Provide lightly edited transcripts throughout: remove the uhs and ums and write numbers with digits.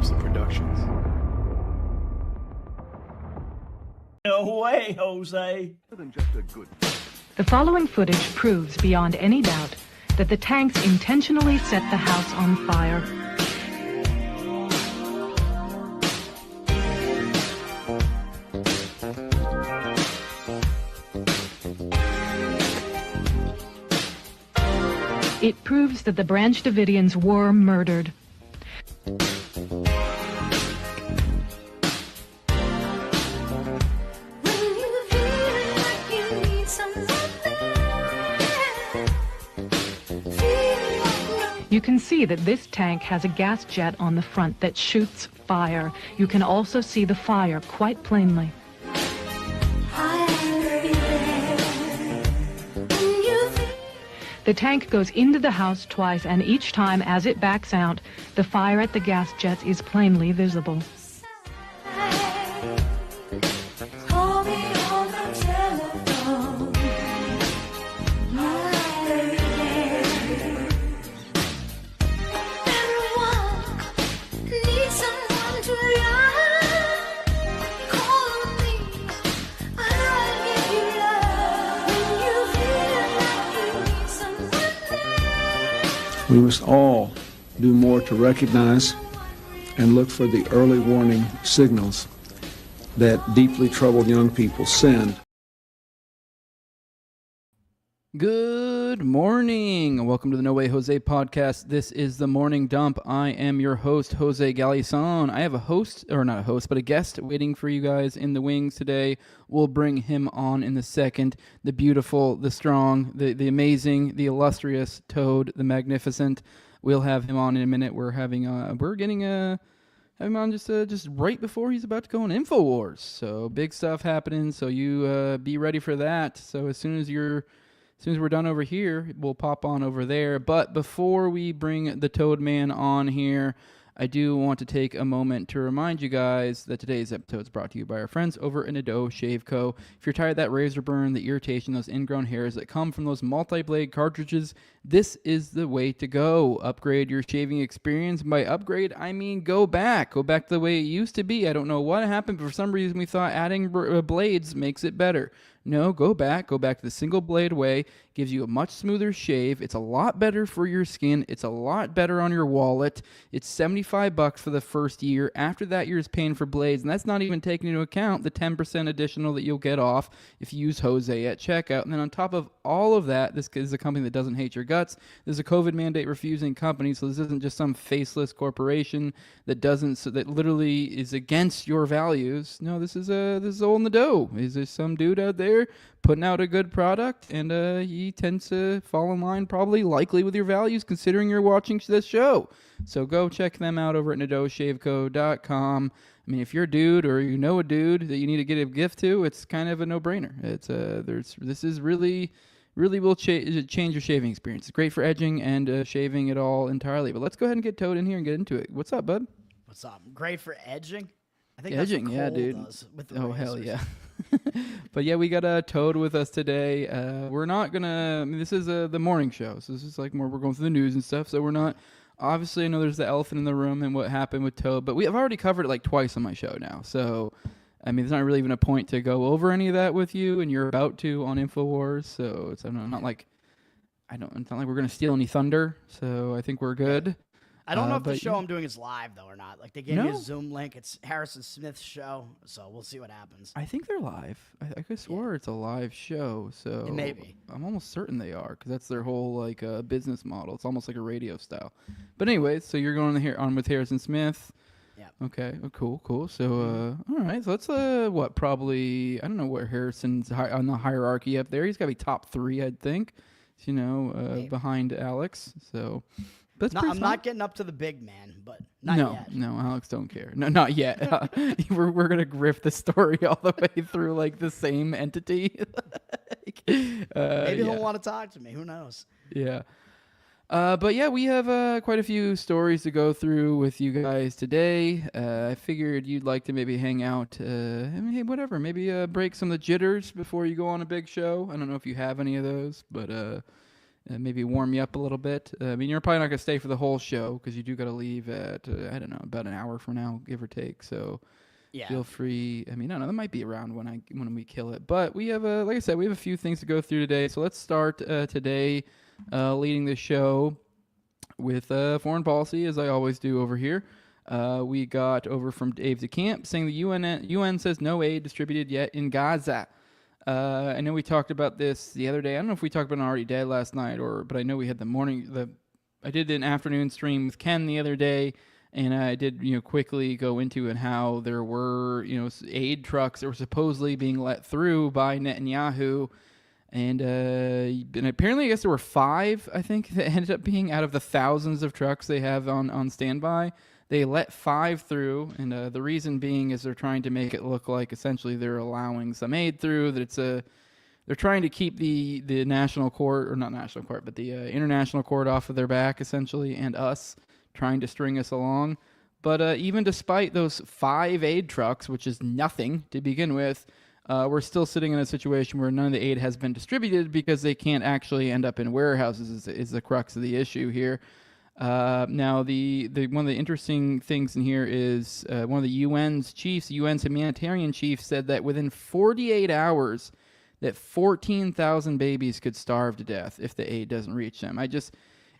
Thompson Productions. No way, Jose. The following footage proves beyond any doubt that the tanks intentionally set the house on fire. It proves that the Branch Davidians were murdered. You can see that this tank has a gas jet on the front that shoots fire. You can also see the fire quite plainly. The tank goes into the house twice, and each time as it backs out, the fire at the gas jets is plainly visible. We must all do more to recognize and look for the early warning signals that deeply troubled young people send. Good morning. Welcome to the No Way Jose podcast. This is the Morning Dump. I am your host, Jose Galison. I have a guest waiting for you guys in the wings today. We'll bring him on in the second. The beautiful, the strong, the amazing, the illustrious Toad, the magnificent. We'll have him on in a minute. We're getting him on just right before he's about to go on InfoWars. So big stuff happening. So you be ready for that. So as soon as we're done over here, we'll pop on over there. But before we bring the Toad Man on here, I do want to take a moment to remind you guys that today's episode is brought to you by our friends over at NWJ Shave Co. If you're tired of that razor burn, the irritation, those ingrown hairs that come from those multi-blade cartridges, this is the way to go. Upgrade your shaving experience. By upgrade, I mean go back. Go back to the way it used to be. I don't know what happened, but for some reason we thought adding blades makes it better. No, go back to the single blade way. Gives you a much smoother shave. It's a lot better for your skin. It's a lot better on your wallet. It's $75 for the first year. After that, you're just paying for blades, and that's not even taking into account the 10% additional that you'll get off if you use Jose at checkout. And then on top of all of that, this is a company that doesn't hate your guts. This is a COVID mandate refusing company, so this isn't just some faceless corporation that literally is against your values. No, this is all in the dough. Is there some dude out there putting out a good product, and he tends to fall in line likely with your values considering you're watching this show. So go check them out over at NWJShaveCo.com. I mean, if you're a dude or you know a dude that you need to get a gift to, it's kind of a no-brainer. This is really will change your shaving experience. It's great for edging and shaving it all entirely. But let's go ahead and get Toad in here and get into it. What's up, bud? What's up? Great for edging? I think edging, that's yeah, what dude. Cole does with the razors. Hell yeah. But yeah, we got a Toad with us today. We're not gonna. This is the morning show, so this is like more. We're going through the news and stuff. So we're not. Obviously, I know there's the elephant in the room and what happened with Toad, but I've already covered it like twice on my show now. So, I mean, there's not really even a point to go over any of that with you, and you're about to on InfoWars. So it's not like we're gonna steal any thunder. So I think we're good. I don't know if the show I'm doing is live, though, or not. Like, they gave me a Zoom link. It's Harrison Smith's show, so we'll see what happens. I think they're live. I could swear it's a live show, so... It may be. I'm almost certain they are, because that's their whole, business model. It's almost like a radio style. But anyway, so you're going on with Harrison Smith. Yeah. Okay, cool. So, all right, so let's, probably... I don't know where Harrison's on the hierarchy up there. He's got to be top 3, I'd think. Behind Alex, so... I'm not getting up to the big man, but not yet. No, Alex don't care. No, not yet. We're gonna grift the story all the way through like the same entity. Maybe he'll want to talk to me. Who knows? Yeah. But yeah, we have quite a few stories to go through with you guys today. I figured you'd like to maybe hang out. Maybe break some of the jitters before you go on a big show. I don't know if you have any of those, but maybe warm you up a little bit. I mean, you're probably not going to stay for the whole show because you do got to leave at, I don't know, about an hour from now, give or take. So feel free. I mean, I don't know, that might be around when we kill it. But we have, like I said, we have a few things to go through today. So let's start today leading the show with foreign policy, as I always do over here. We got over from Dave DeCamp saying the UN says no aid distributed yet in Gaza. I know we talked about this the other day. I don't know if we talked about it already dead last night, but I know we had I did an afternoon stream with Ken the other day, and I did, quickly go into and how there were, aid trucks that were supposedly being let through by Netanyahu. And apparently, I guess there were 5, I think, that ended up being out of the thousands of trucks they have on standby. They let 5 through, and the reason being is they're trying to make it look like essentially they're allowing some aid through, that they're trying to keep the national court, or not national court, but the international court off of their back, essentially, and us, trying to string us along. But even despite those 5 aid trucks, which is nothing to begin with, we're still sitting in a situation where none of the aid has been distributed because they can't actually end up in warehouses is the crux of the issue here. Now, the one of the interesting things in here is one of the UN's humanitarian chiefs said that within 48 hours that 14,000 babies could starve to death if the aid doesn't reach them.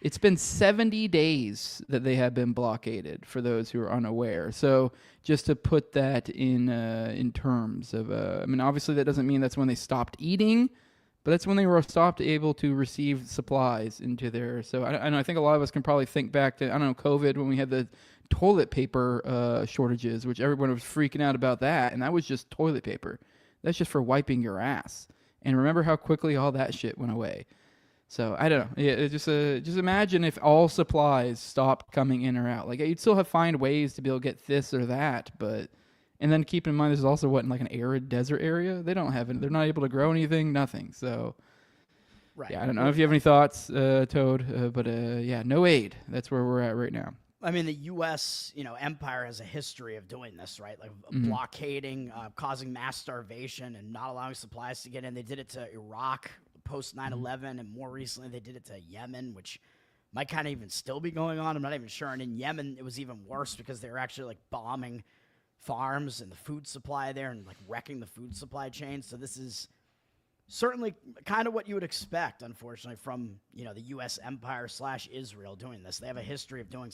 It's been 70 days that they have been blockaded, for those who are unaware. So just to put that in terms of, I mean, obviously that doesn't mean that's when they stopped eating, but that's when they were stopped able to receive supplies into there. So I think a lot of us can probably think back to, COVID, when we had the toilet paper shortages, which everyone was freaking out about that. And that was just toilet paper. That's just for wiping your ass. And remember how quickly all that shit went away. So I don't know. Yeah, just imagine if all supplies stopped coming in or out. Like, you'd still find ways to be able to get this or that, but... And then keep in mind, this is also in like an arid desert area. They don't have it. They're not able to grow anything. Nothing. So, right. Yeah, I don't know if you have any thoughts, Toad. But no aid. That's where we're at right now. I mean, the U.S. empire has a history of doing this, right? Like blockading, causing mass starvation, and not allowing supplies to get in. They did it to Iraq post 9/11, and more recently they did it to Yemen, which might kind of even still be going on. I'm not even sure. And in Yemen, it was even worse because they were actually like bombing farms and the food supply there and like wrecking the food supply chain. So this is certainly kind of what you would expect, unfortunately, from the U.S. empire / Israel doing this. They have a history of doing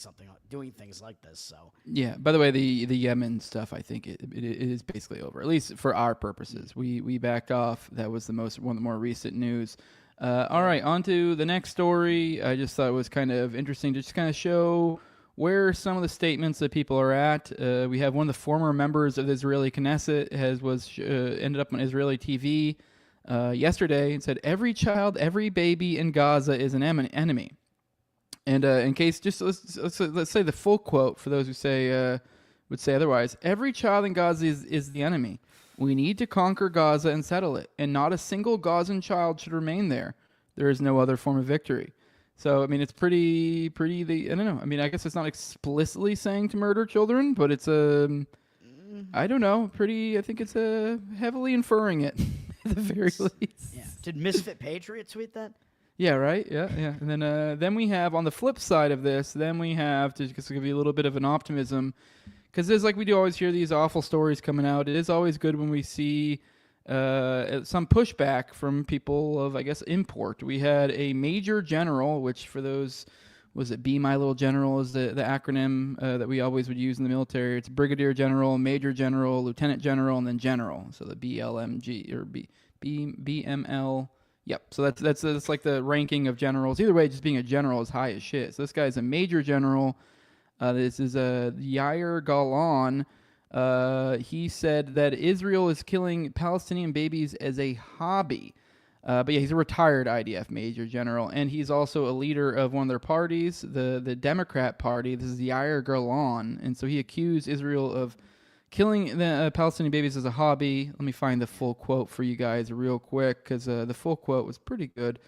things like this. So yeah. By the way, the Yemen stuff, I think it is basically over, at least for our purposes. We backed off. That was one of the more recent news. All right, on to the next story. I just thought it was kind of interesting to just kind of show where some of the statements that people are at. We have one of the former members of the Israeli Knesset ended up on Israeli TV yesterday and said, "Every child, every baby in Gaza is an enemy." And in case, just let's say the full quote for those who would say otherwise: "Every child in Gaza is the enemy. We need to conquer Gaza and settle it, and not a single Gazan child should remain there. There is no other form of victory." So, I mean, it's pretty, I don't know. I mean, I guess it's not explicitly saying to murder children, but it's, I don't know, I think it's heavily inferring it, at the very least. Yeah. Did Misfit Patriot tweet that? Yeah, right? Yeah. And then we have, on the flip side of this, to just give you a little bit of an optimism, because there's, like, we do always hear these awful stories coming out. It is always good when we see some pushback from people of, I guess, import. We had a major general, which for those, was it Be My Little General is the acronym that we always would use in the military. It's Brigadier General, Major General, Lieutenant General, and then General. So the BLMG or BML. Yep. So that's like the ranking of generals. Either way, just being a general is high as shit. So this guy's a major general. This is Yair Golan. He said that Israel is killing Palestinian babies as a hobby. But yeah, he's a retired IDF major general, and he's also a leader of one of their parties, the Democrat Party. This is Yair Golan, and so he accused Israel of killing the Palestinian babies as a hobby. Let me find the full quote for you guys real quick, because the full quote was pretty good.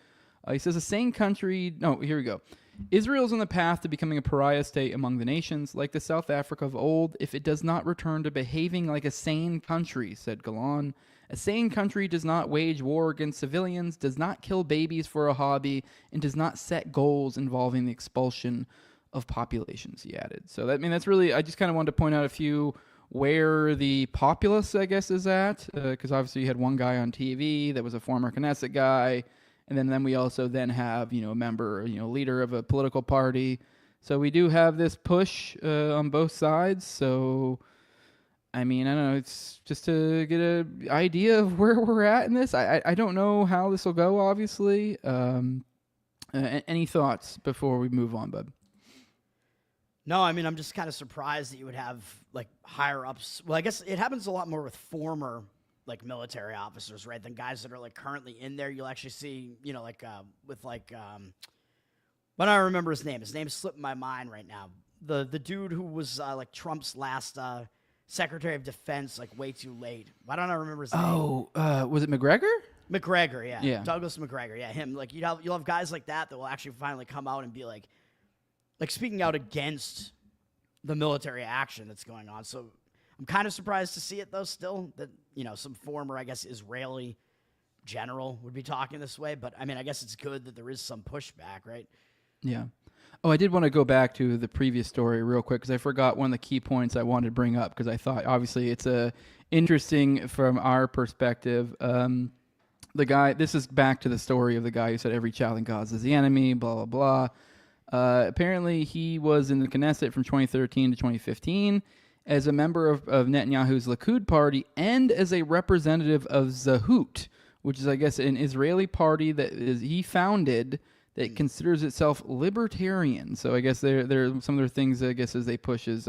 He says, "A sane country..." No, here we go. "Israel's on the path to becoming a pariah state among the nations, like the South Africa of old, if it does not return to behaving like a sane country," said Golan. A sane country does not wage war against civilians, does not kill babies for a hobby, and does not set goals involving the expulsion of populations, he added. So, that's really, I just kind of wanted to point out a few where the populace, I guess, is at, because obviously you had one guy on TV that was a former Knesset guy, and then we also have, a member, leader of a political party. So we do have this push on both sides. So, I don't know. It's just to get an idea of where we're at in this. I don't know how this will go, obviously. Any thoughts before we move on, bud? No, I'm just kind of surprised that you would have, higher ups. Well, I guess it happens a lot more with former military officers, right, than guys that are currently in there. You'll actually see, but I don't remember his name. His name slipped my mind right now. The dude who was Trump's last Secretary of Defense, way too late. Why don't I remember his name? Oh, was it McGregor? McGregor, yeah. Yeah. Douglas McGregor, yeah. Him. You'll have guys like that will actually finally come out and be speaking out against the military action that's going on. So I'm kind of surprised to see it, though, still, that, some former, I guess, Israeli general would be talking this way. But, I guess it's good that there is some pushback, right? Yeah. Oh, I did want to go back to the previous story real quick because I forgot one of the key points I wanted to bring up because I thought, obviously, it's interesting from our perspective. The guy, this is back to the story of the guy who said every child in Gaza is the enemy, blah, blah, blah. Apparently, he was in the Knesset from 2013 to 2015 as a member of Netanyahu's Likud party and as a representative of Zahut, which is, I guess, an Israeli party that he founded that considers itself libertarian. So I guess there some of their things, I guess, as they push is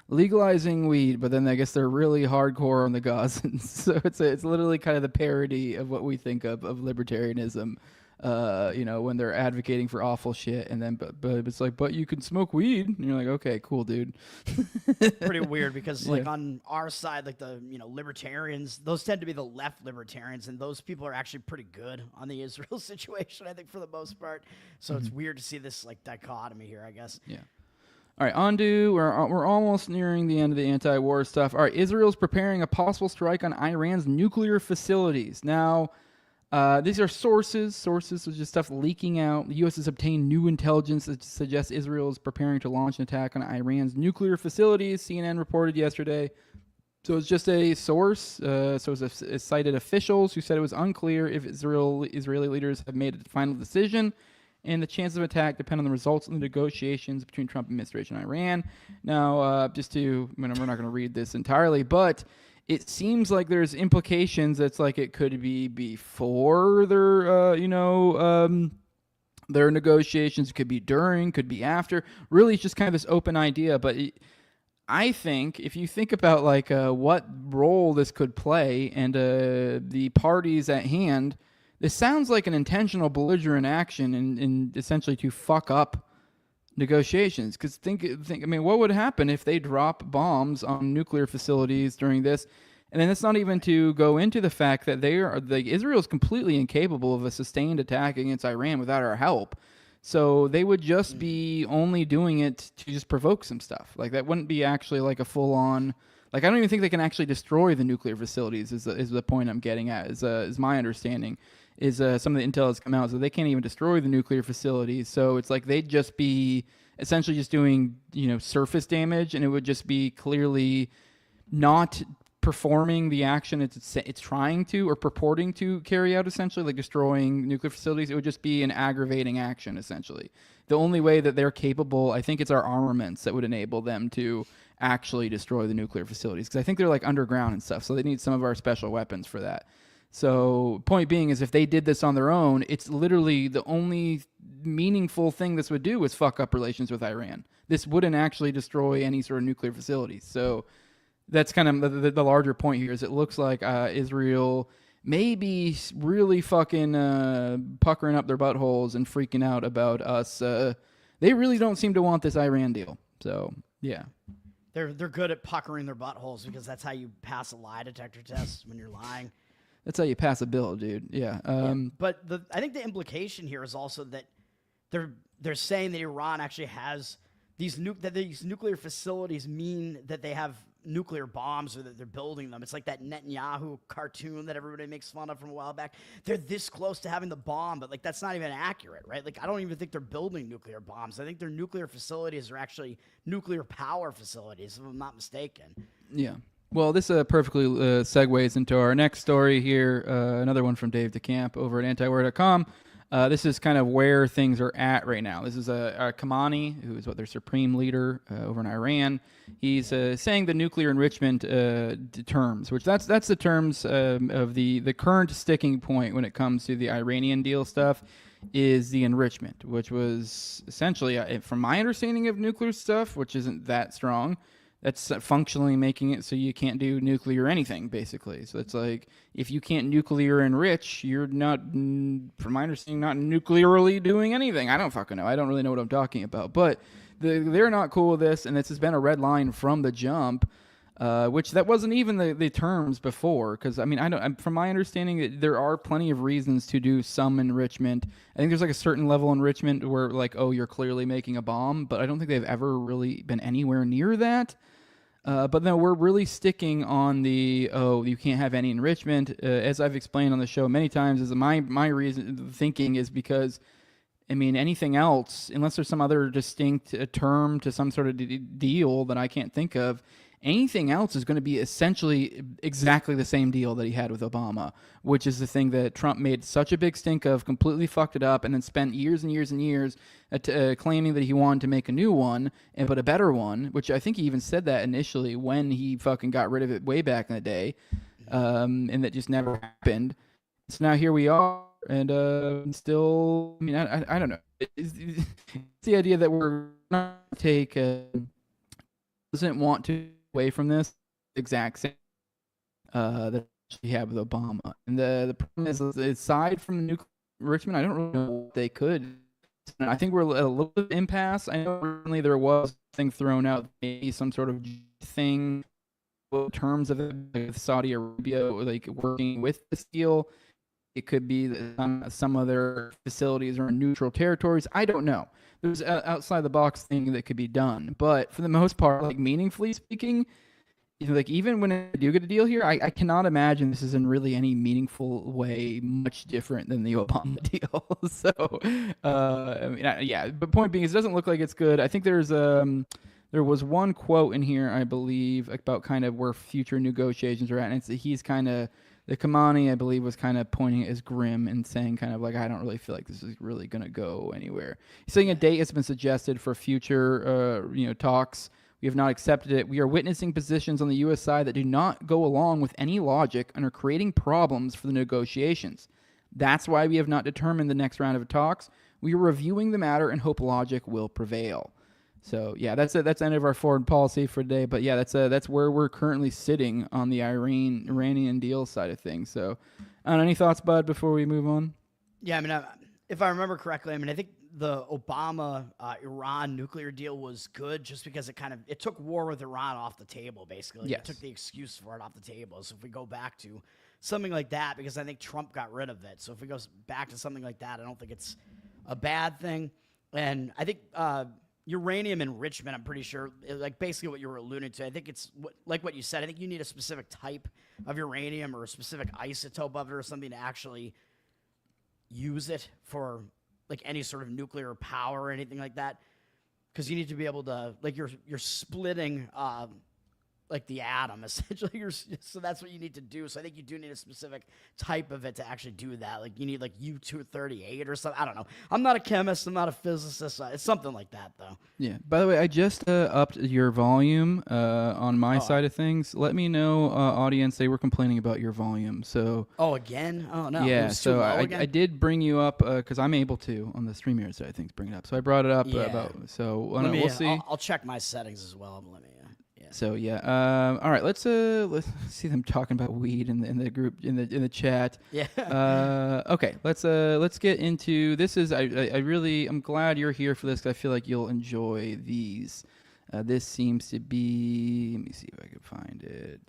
legalizing weed, but then I guess they're really hardcore on the Gazans. So it's literally kind of the parody of what we think of libertarianism. When they're advocating for awful shit, and then but it's but you can smoke weed, and you're like, okay, cool, dude. Pretty weird because on our side, the libertarians, those tend to be the left libertarians, and those people are actually pretty good on the Israel situation, I think, for the most part. So it's weird to see this dichotomy here, I guess. Yeah. All right, we're almost nearing the end of the anti-war stuff. All right, Israel's preparing a possible strike on Iran's nuclear facilities. Now, these are sources, which is stuff leaking out. The U.S. has obtained new intelligence that suggests Israel is preparing to launch an attack on Iran's nuclear facilities, CNN reported yesterday. So it's just a source. It cited officials who said it was unclear if Israeli leaders have made a final decision, and the chances of attack depend on the results of the negotiations between Trump administration and Iran. Now, we're not going to read this entirely, but it seems like there's implications that's it could be before their negotiations, it could be during, could be after. Really, it's just kind of this open idea. But I think if you think about what role this could play and the parties at hand, this sounds like an intentional belligerent action and essentially to fuck up negotiations. Because think, what would happen if they drop bombs on nuclear facilities during this? And then it's not even to go into the fact that Israel is completely incapable of a sustained attack against Iran without our help. So they would just be only doing it to just provoke some stuff. That wouldn't be actually a full on. I don't even think they can actually destroy the nuclear facilities. Is the point I'm getting at? Is my understanding. Is some of the intel has come out, so they can't even destroy the nuclear facilities. So it's they'd just be essentially just doing surface damage, and it would just be clearly not performing the action it's trying to or purporting to carry out, essentially destroying nuclear facilities. It would just be an aggravating action, essentially. The only way that they're capable, I think, it's our armaments that would enable them to actually destroy the nuclear facilities, because I think they're underground and stuff, so they need some of our special weapons for that. So point being is if they did this on their own, it's literally the only meaningful thing this would do is fuck up relations with Iran. This wouldn't actually destroy any sort of nuclear facilities. So that's kind of the larger point here is it looks like Israel may be really fucking puckering up their buttholes and freaking out about us. They really don't seem to want this Iran deal. So, yeah. They're good at puckering their buttholes because that's how you pass a lie detector test when you're lying. That's how you pass a bill, dude. Yeah. But I think the implication here is also that they're saying that Iran actually has these nuclear facilities mean that they have nuclear bombs or that they're building them. It's like that Netanyahu cartoon that everybody makes fun of from a while back. They're this close to having the bomb, but like that's not even accurate, right? Like I don't even think they're building nuclear bombs. I think their nuclear facilities are actually nuclear power facilities, if I'm not mistaken. Yeah. Well, this perfectly segues into our next story here. Another one from Dave DeCamp over at antiwar.com. This is kind of where things are at right now. This is Khamenei, who is their supreme leader over in Iran. He's saying the nuclear enrichment terms, which that's the terms of the current sticking point when it comes to the Iranian deal stuff, is the enrichment, which was essentially, from my understanding of nuclear stuff, which isn't that strong, that's functionally making it so you can't do nuclear anything, basically. So it's like, if you can't nuclear enrich, you're not, from my understanding, not nuclearly doing anything. I don't fucking know. I don't really know what I'm talking about. But they're not cool with this, and this has been a red line from the jump, which that wasn't even the terms before. Because, I mean, from my understanding, there are plenty of reasons to do some enrichment. I think there's like a certain level of enrichment where, like, oh, you're clearly making a bomb. But I don't think they've ever really been anywhere near that. But no, we're really sticking on you can't have any enrichment. As I've explained on the show many times, is my reason thinking is because, I mean, anything else, unless there's some other distinct term to some sort of deal that I can't think of, anything else is going to be essentially exactly the same deal that he had with Obama, which is the thing that Trump made such a big stink of, completely fucked it up, and then spent years and years and years claiming that he wanted to make a new one, but a better one, which I think he even said that initially when he fucking got rid of it way back in the day, and that just never happened. So now here we are, and still, I mean, I don't know. It's the idea that we're not take doesn't want to away from this exact same that we have with Obama. And the problem is, aside from nuclear enrichment, I don't really know what they could. I think we're a little bit impasse. I know recently there was something thrown out, maybe some sort of thing in terms of it, like Saudi Arabia, like working with this deal. It could be that some of their facilities are in neutral territories. I don't know. There's an outside the box thing that could be done, but for the most part, like meaningfully speaking, like even when I do get a deal here, I cannot imagine this is in really any meaningful way much different than the Obama deal. So, I mean, yeah. But point being, it doesn't look like it's good. I think there was one quote in here, I believe, about kind of where future negotiations are at, and it's he's kind of. The Khamenei, I believe, was kind of pointing at as grim and saying kind of like, I don't really feel like this is really going to go anywhere. He's saying a date has been suggested for future talks. We have not accepted it. We are witnessing positions on the U.S. side that do not go along with any logic and are creating problems for the negotiations. That's why we have not determined the next round of talks. We are reviewing the matter and hope logic will prevail. So yeah, that's it. That's the end of our foreign policy for today. But yeah, that's where we're currently sitting on the Iranian deal side of things. So, any thoughts, Bud, before we move on? Yeah, I mean, if I remember correctly, I mean, I think the Obama Iran nuclear deal was good just because it took war with Iran off the table. Basically, yes. It took the excuse for it off the table. So if we go back to something like that, because I think Trump got rid of it. So if we go back to something like that, I don't think it's a bad thing. And I think. Uranium enrichment, I'm pretty sure, like basically what you were alluding to. I think it's like what you said. I think you need a specific type of uranium or a specific isotope of it or something to actually use it for like any sort of nuclear power or anything like that. Because you need to be able to, like, you're splitting like the atom essentially. So that's what you need to do. So I think you do need a specific type of it to actually do that. Like you need like U-238 or something. I don't know. I'm not a chemist. I'm not a physicist. It's something like that though. Yeah. By the way, I just upped your volume on my side of things. Let me know, audience. They were complaining about your volume. So. Oh, again? Oh no. Yeah. So I did bring you up because I'm able to on the StreamYard side. I think bring it up. So I brought it up we'll see. I'll check my settings as well. Let me. So yeah, all right. Let's see them talking about weed in the group in the chat. Yeah. Okay. Let's get into this. I'm glad you're here for this because I feel like you'll enjoy these. This seems to be. Let me see if I can find it.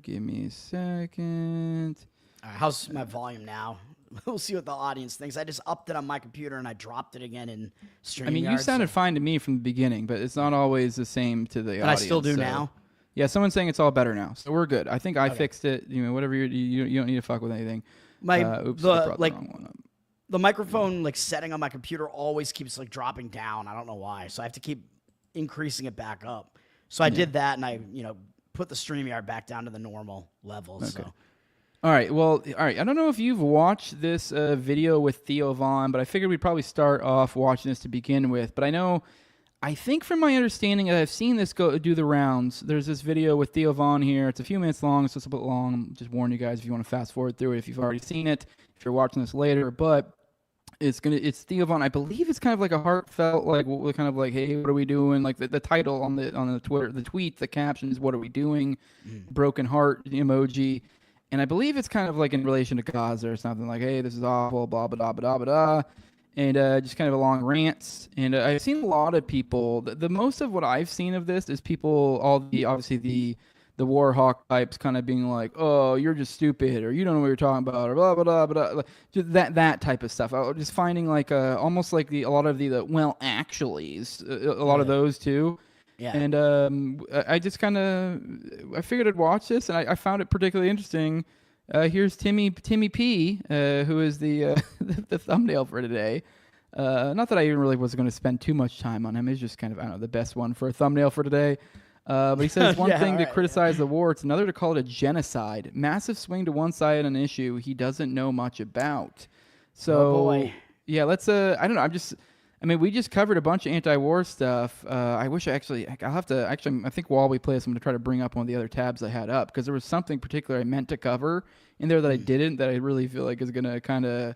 Give me a second. How's my volume now? we'll see what the audience thinks. I just upped it on my computer and I dropped it again in StreamYard. I mean, you sounded fine to me from the beginning, but it's not always the same to the audience. I still do now. Yeah, someone's saying it's all better now, so we're good. I think I fixed it. You know, whatever you don't need to fuck with anything. My oops, I brought the wrong one up. The microphone like setting on my computer always keeps like dropping down. I don't know why, so I have to keep increasing it back up. So I did that, and I put the StreamYard back down to the normal levels. Okay. So. All right. Well, all right. I don't know if you've watched this video with Theo Von, but I figured we'd probably start off watching this to begin with. But I think from my understanding, I've seen this do the rounds. There's this video with Theo Von here. It's a few minutes long, so it's a bit long. Just warn you guys if you want to fast forward through it if you've already seen it, if you're watching this later. But it's Theo Von. I believe it's kind of like a heartfelt, like kind of like, hey, what are we doing? Like the title on the Twitter, the tweet, the caption is, what are we doing? Broken heart emoji. And I believe it's kind of like in relation to Gaza or something, like, hey, this is awful, blah, blah, blah, blah, blah, blah. And just kind of a long rant. And I've seen a lot of people, the most of what I've seen of this is people, obviously the war hawk types kind of being like, oh, you're just stupid, or you don't know what you're talking about, or blah, blah, blah, blah, blah. Just that type of stuff. I was just finding like almost like a lot of the well, actuallys, a lot of those too. Yeah. And I just I figured I'd watch this, and I found it particularly interesting. Here's Timmy P, who is the thumbnail for today. Not that I even really was going to spend too much time on him. He's just kind of, I don't know, the best one for a thumbnail for today. But he says one thing to criticize the war, it's another to call it a genocide. Massive swing to one side on an issue he doesn't know much about. So, yeah, let's, I don't know, we just covered a bunch of anti-war stuff. I wish I think while we play this, I'm going to try to bring up one of the other tabs I had up, because there was something particular I meant to cover in there that I didn't, that I really feel like is going to kind of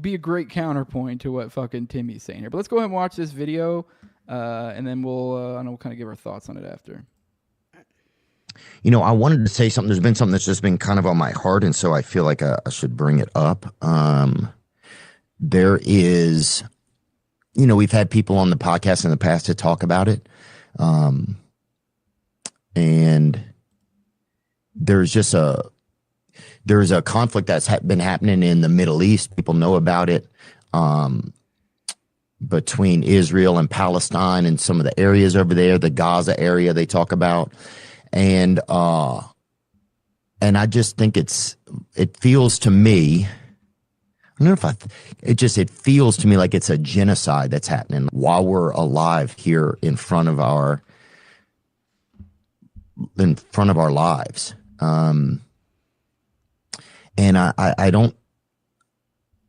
be a great counterpoint to what fucking Timmy's saying here. But let's go ahead and watch this video. And then we'll kind of give our thoughts on it after. I wanted to say something. There's been something that's just been kind of on my heart, and so I feel like I should bring it up. There is, we've had people on the podcast in the past to talk about it. And there's a conflict that's been happening in the Middle East. People know about it. Between Israel and Palestine and some of the areas over there, the Gaza area they talk about. And I just think it feels to me, I don't know if it feels to me like it's a genocide that's happening while we're alive here in front of our lives. And I don't,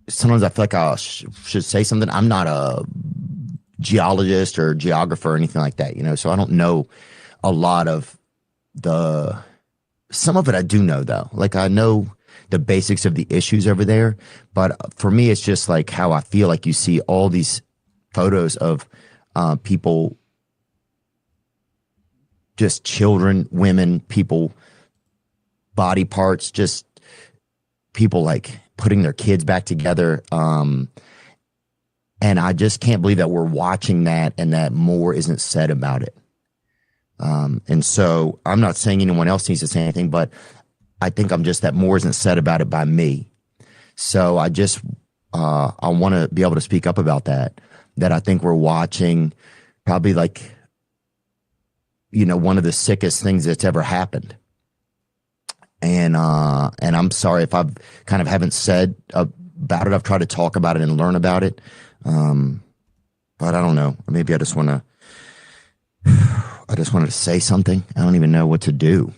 sometimes I feel like I should say something. I'm not a geologist or geographer or anything like that, so I don't know a lot of some of it I do know though. Like I know the basics of the issues over there, but for me, it's just like how I feel like you see all these photos of people, just children, women, people, body parts, just people like putting their kids back together. And I just can't believe that we're watching that and that more isn't said about it. And so I'm not saying anyone else needs to say anything, but I think that more isn't said about it by me. So I just, I want to be able to speak up about that I think we're watching probably like, one of the sickest things that's ever happened. And I'm sorry if I've kind of haven't said about it. I've tried to talk about it and learn about it. But I don't know. Maybe I just wanted to say something. I don't even know what to do.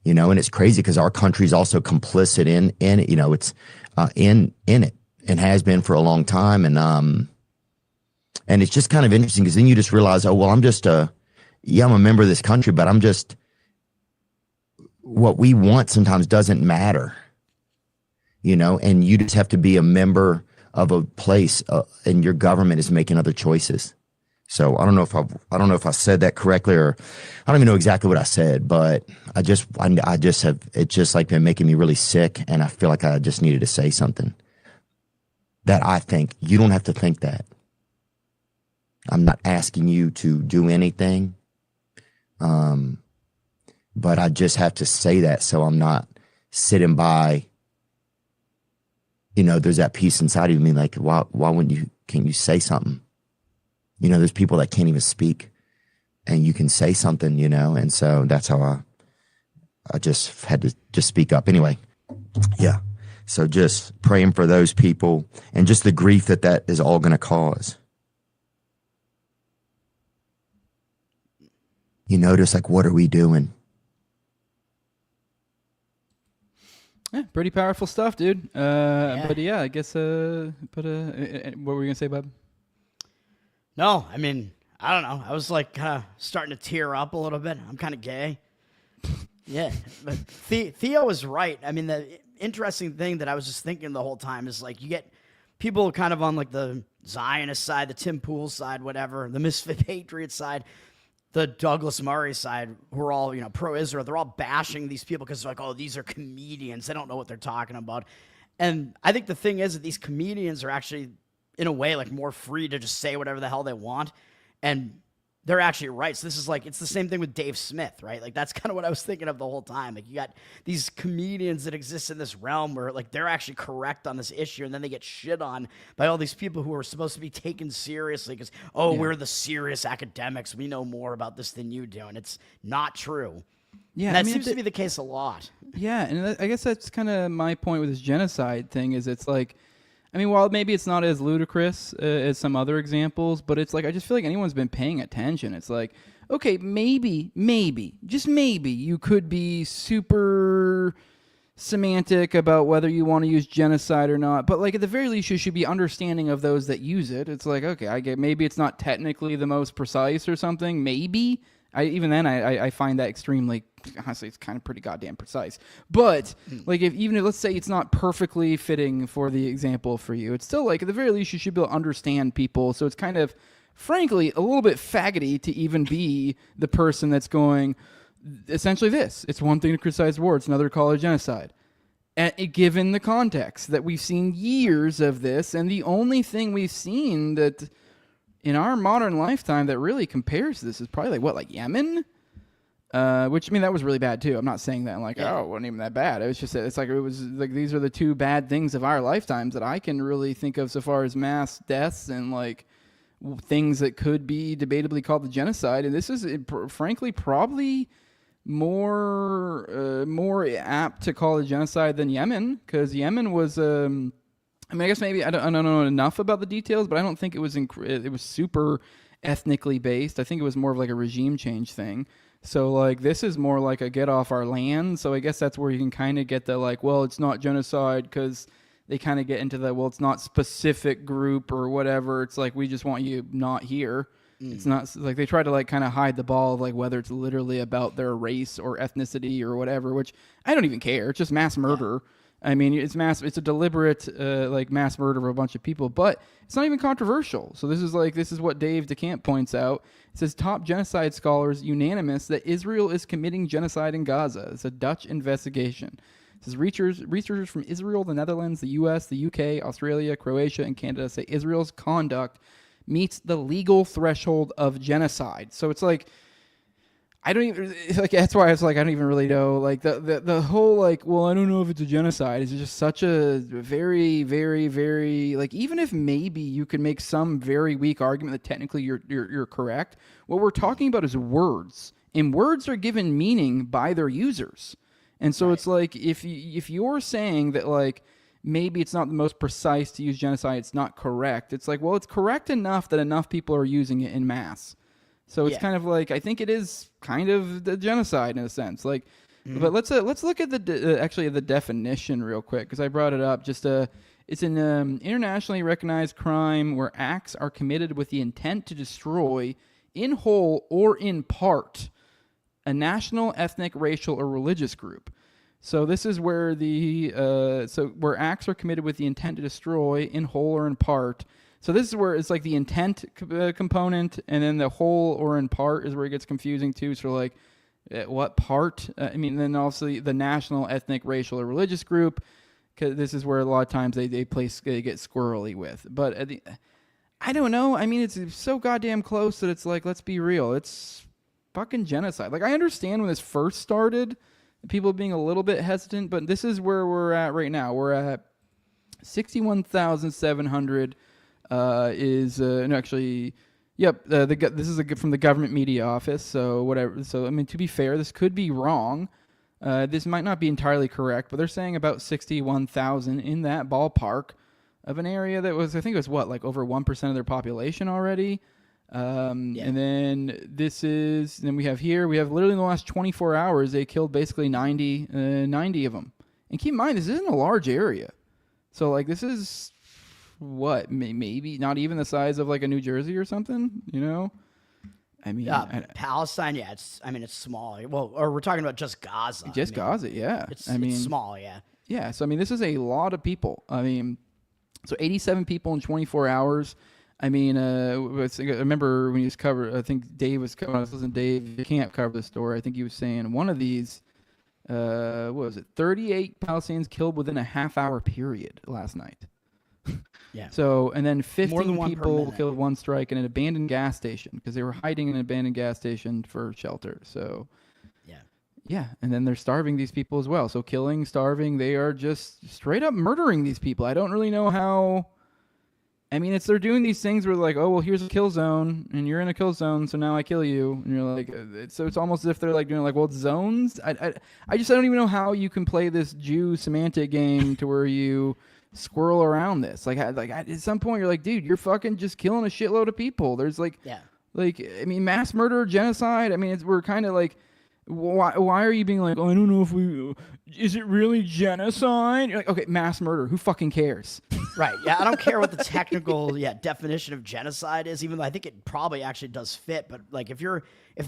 And it's crazy because our country's also complicit in it. It's in it and has been for a long time. And it's just kind of interesting because then you just realize, oh, well, I'm a member of this country, but I'm just, what we want sometimes doesn't matter, and you just have to be a member of a place, and your government is making other choices. So I don't know if I said that correctly, or I don't even know exactly what I said, but I just have, it's just like been making me really sick. And I feel like I just needed to say something that I think you don't have to think that. I'm not asking you to do anything. But I just have to say that so I'm not sitting by there's that piece inside of me like, why can't you say something? There's people that can't even speak, and you can say something, and so that's how I just had to just speak up. Anyway, yeah. So just praying for those people and just the grief that is all going to cause. Just like, what are we doing? Yeah, pretty powerful stuff, dude. But yeah, I guess. What were you gonna say, Bob? No, I mean, I don't know. I was like kind of starting to tear up a little bit. I'm kind of gay. Yeah, but Theo was right. I mean, the interesting thing that I was just thinking the whole time is like you get people kind of on like the Zionist side, the Tim Pool side, whatever, the Misfit Patriot side, the Douglas Murray side, who are all, pro-Israel. They're all bashing these people because they're like, oh, these are comedians. They don't know what they're talking about. And I think the thing is that these comedians are actually, in a way, like more free to just say whatever the hell they want. And they're actually right. So this is like, it's the same thing with Dave Smith, right? Like that's kind of what I was thinking of the whole time. Like you got these comedians that exist in this realm where like they're actually correct on this issue, and then they get shit on by all these people who are supposed to be taken seriously because, we're the serious academics. We know more about this than you do. And it's not true. Yeah. And that seems to be the case a lot. Yeah. And I guess that's kind of my point with this genocide thing is it's like, I mean, while maybe it's not as ludicrous as some other examples, but it's like I just feel like anyone's been paying attention. It's like, okay, maybe, just maybe you could be super semantic about whether you want to use genocide or not, but like at the very least you should be understanding of those that use it. It's like, okay, I get maybe it's not technically the most precise or something, maybe. I find that extremely, honestly, it's kind of pretty goddamn precise. But like if let's say it's not perfectly fitting for the example for you, it's still like at the very least you should be able to understand people. So it's kind of, frankly, a little bit faggoty to even be the person that's going, essentially this. It's one thing to criticize war, it's another to call it genocide. Given the context that we've seen years of this, and the only thing we've seen that in our modern lifetime that really compares to this is probably like Yemen? Which, I mean, that was really bad too. I'm not saying that it wasn't even that bad. It was just, it was like these are the two bad things of our lifetimes that I can really think of so far as mass deaths and like things that could be debatably called the genocide. And this is, frankly, probably more apt to call it genocide than Yemen, because Yemen was, I mean, I guess maybe I don't know enough about the details, but I don't think it was super ethnically based. I think it was more of like a regime change thing. So like this is more like a get off our land. So I guess that's where you can kind of get the like, well, it's not genocide because they kind of get into the, well, it's not specific group or whatever. It's like we just want you not here. It's not like they try to like kind of hide the ball of like whether it's literally about their race or ethnicity or whatever, which I don't even care. It's just mass murder. Yeah. I mean, it's a deliberate like mass murder of a bunch of people, but it's not even controversial. So this is what Dave DeCamp points out. It says top genocide scholars unanimous that Israel is committing genocide in Gaza. It's a Dutch investigation. It says researchers from Israel, the Netherlands, the U.S., the U.K., Australia, Croatia, and Canada say Israel's conduct meets the legal threshold of genocide. So it's like, I don't even, like, that's why I was like, I don't even really know, like, the whole, like, well, I don't know if it's a genocide is just such a very, very, very, like, even if maybe you could make some very weak argument that technically you're correct, what we're talking about is words, and words are given meaning by their users. And so It's like, if you're saying that, like, maybe it's not the most precise to use genocide, it's not correct, it's like, well, it's correct enough that enough people are using it in mass. So it's kind of like, I think it is kind of the genocide in a sense. Like, but let's look at the definition real quick, because I brought it up. It's an internationally recognized crime where acts are committed with the intent to destroy, in whole or in part, a national, ethnic, racial, or religious group. So this is where where acts are committed with the intent to destroy, in whole or in part. So this is where it's like the intent component, and then the whole or in part is where it gets confusing too. So like, what part? I mean, then also the national, ethnic, racial, or religious group, because this is where a lot of times they get squirrely with. But I don't know. I mean, it's so goddamn close that it's like, let's be real. It's fucking genocide. Like, I understand when this first started, people being a little bit hesitant, but this is where we're at right now. We're at 61,700 is no, actually, yep. This is from the government media office. So whatever. So I mean, to be fair, this could be wrong. This might not be entirely correct, but they're saying about 61,000 in that ballpark of an area that was, I think it was what, like over 1% of their population already. And then we have literally in the last 24 hours, they killed basically 90 of them. And keep in mind, this isn't a large area. So like this is what, maybe not even the size of like a New Jersey or something, you know? I mean, Palestine, yeah, it's small. Well, or we're talking about just Gaza. Gaza, yeah. It's small, yeah. Yeah, so I mean, this is a lot of people. I mean, so 87 people in 24 hours. I mean, I remember when he was covered, I think Dave was covering, I was listening to Dave, you can't cover the story. I think he was saying one of these, what was it, 38 Palestinians killed within a half-hour period last night. Yeah. So, and then 15 people killed one strike in an abandoned gas station because they were hiding in an abandoned gas station for shelter. So, yeah. And then they're starving these people as well. So killing, starving, they are just straight up murdering these people. I don't really know how. I mean, they're doing these things where like, oh, well, here's a kill zone and you're in a kill zone. So now I kill you. And you're like, it's almost as if they're like doing like, well, it's zones. I don't even know how you can play this Jew semantic game to where you squirrel around this. Like at some point you're like, dude, you're fucking just killing a shitload of people. There's like, I mean, mass murder, genocide. I mean, we're kind of like, why are you being like, oh, I don't know if is it really genocide? You're like, okay, mass murder. Who fucking cares? Right. Yeah. I don't care what the technical definition of genocide is, even though I think it probably actually does fit. But like, if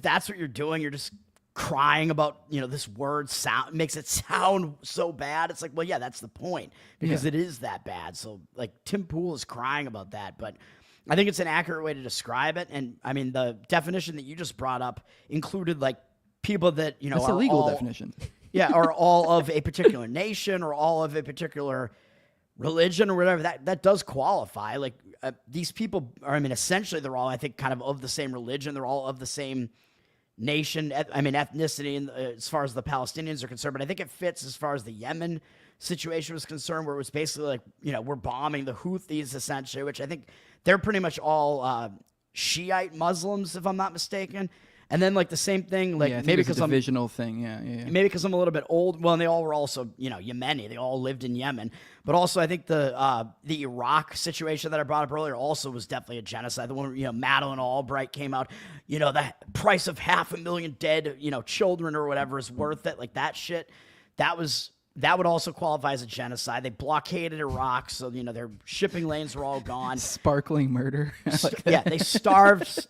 that's what you're doing, you're just crying about, this word makes it sound so bad. It's like, well, yeah, that's the point because it is that bad. So like Tim Pool is crying about that, but I think it's an accurate way to describe it. And I mean, the definition that you just brought up included like people that, that's a legal definition. Yeah. Or all of a particular nation or all of a particular religion or whatever, that does qualify. Like these people are, I mean, essentially they're all, I think, kind of the same religion. They're all of the same nation, I mean, ethnicity, as far as the Palestinians are concerned, but I think it fits as far as the Yemen situation was concerned, where it was basically like, we're bombing the Houthis essentially, which I think they're pretty much all Shiite Muslims, if I'm not mistaken. And then like the same thing, like maybe because I'm divisional thing, maybe because I'm a little bit old. Well, and they all were also, Yemeni. They all lived in Yemen. But also, I think the Iraq situation that I brought up earlier also was definitely a genocide. The one where, Madeleine Albright came out, the price of 500,000 dead, children or whatever is worth it. Like that shit, that would also qualify as a genocide. They blockaded Iraq, so their shipping lanes were all gone. Sparkling murder. Yeah, they starved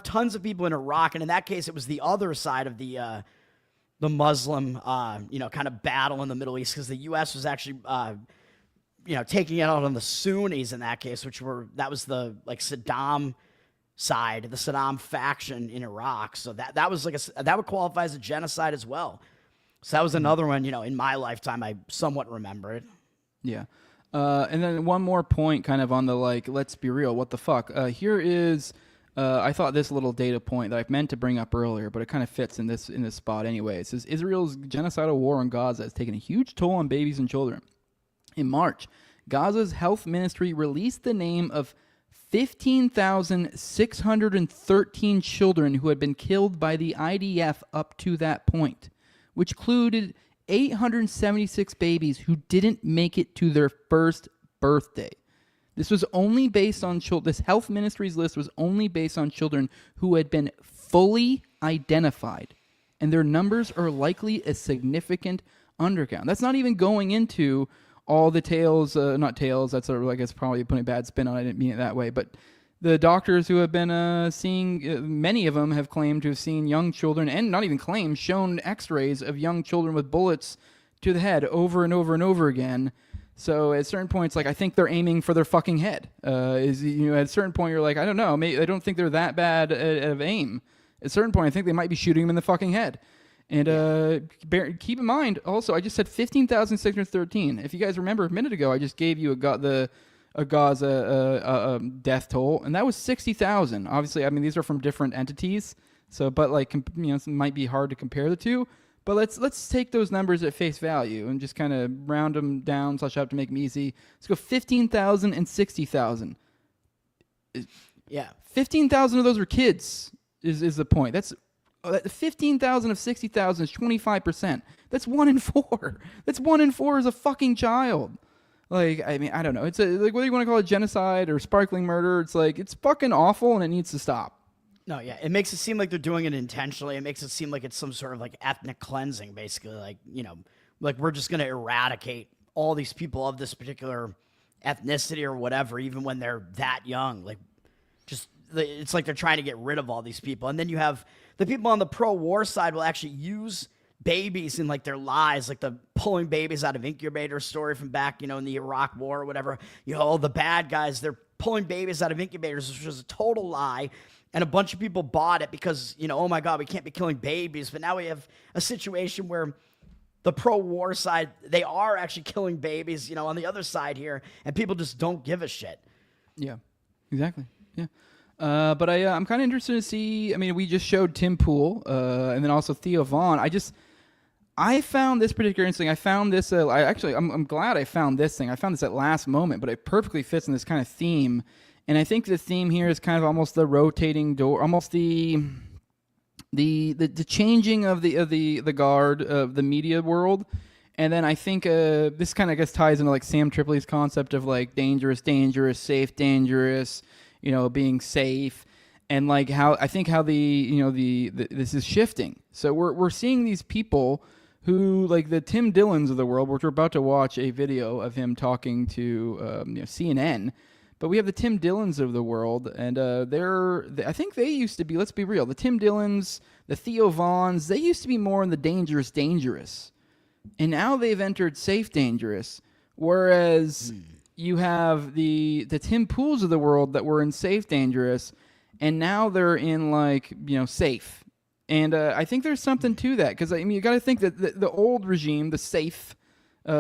tons of people in Iraq, and in that case, it was the other side of the Muslim, kind of battle in the Middle East, because the U.S. was actually, taking it out on the Sunnis in that case, that was the like Saddam side, the Saddam faction in Iraq. So that was like that would qualify as a genocide as well. So that was another one, in my lifetime, I somewhat remember it. Yeah. And then one more point kind of on the, like, let's be real, what the fuck. Here is, I thought this little data point that I meant to bring up earlier, but it kind of fits in this spot anyway. It says, Israel's genocidal war on Gaza has taken a huge toll on babies and children. In March, Gaza's health ministry released the name of 15,613 children who had been killed by the IDF up to that point, which included 876 babies who didn't make it to their first birthday. This was only based on this health ministry's list was only based on children who had been fully identified, and their numbers are likely a significant undercount. That's not even going into all the tales, not tales, that's I guess probably putting a bad spin on it, I didn't mean it that way, but the doctors who have been seeing, many of them have claimed to have seen young children, and not even claimed, shown x-rays of young children with bullets to the head over and over and over again. So at certain points, like, I think they're aiming for their fucking head. At a certain point, you're like, I don't know, I don't think they're that bad of aim. At a certain point, I think they might be shooting them in the fucking head. And keep in mind, also, I just said 15,613. If you guys remember a minute ago, I just gave you a Gaza death toll, and that was 60,000. Obviously, I mean, these are from different entities, so, but like, it might be hard to compare the two. But let's take those numbers at face value and just kind of round them down / up to make them easy. Let's go 15,000 and 60,000. Yeah. 15,000 of those are kids is the point. That's 15,000 of 60,000 is 25%. That's 1 in 4. That's 1 in 4 is a fucking child. Like, I mean, I don't know. It's like whether you want to call it genocide or sparkling murder, it's like it's fucking awful and it needs to stop. No, yeah. It makes it seem like they're doing it intentionally. It makes it seem like it's some sort of like ethnic cleansing, basically. Like, you know, like we're just going to eradicate all these people of this particular ethnicity or whatever, even when they're that young. Like, just, it's like they're trying to get rid of all these people. And then you have the people on the pro-war side will actually use babies in like their lies, like the pulling babies out of incubator story from back, you know, in the Iraq war or whatever. You know, the bad guys, they're pulling babies out of incubators, which was a total lie. And a bunch of people bought it because, you know, oh my God, we can't be killing babies. But now we have a situation where the pro-war side, they are actually killing babies, you know, on the other side here. And people just don't give a shit. Yeah, exactly. Yeah. But I'm kind of interested to see, I mean, we just showed Tim Pool and then also Theo Von. I found this particular interesting. I found this, I'm glad I found this thing. I found this at last moment, but it perfectly fits in this kind of theme. And I think the theme here is kind of almost the rotating door, almost the changing of the guard of the media world. And then I think this kind of, I guess, ties into like Sam Tripoli's concept of like dangerous, safe, dangerous, you know, being safe, and like how I think how this is shifting. So we're seeing these people who, like the Tim Dillons of the world, which we're about to watch a video of him talking to CNN. But we have the Tim Dillons of the world, and I think they used to be, let's be real, the Tim Dillons, the Theo Vons, they used to be more in the dangerous. And now they've entered safe dangerous, whereas you have the Tim Pools of the world that were in safe dangerous, and now they're in like, you know, safe. And I think there's something to that, because I mean, you got to think that the old regime, the safe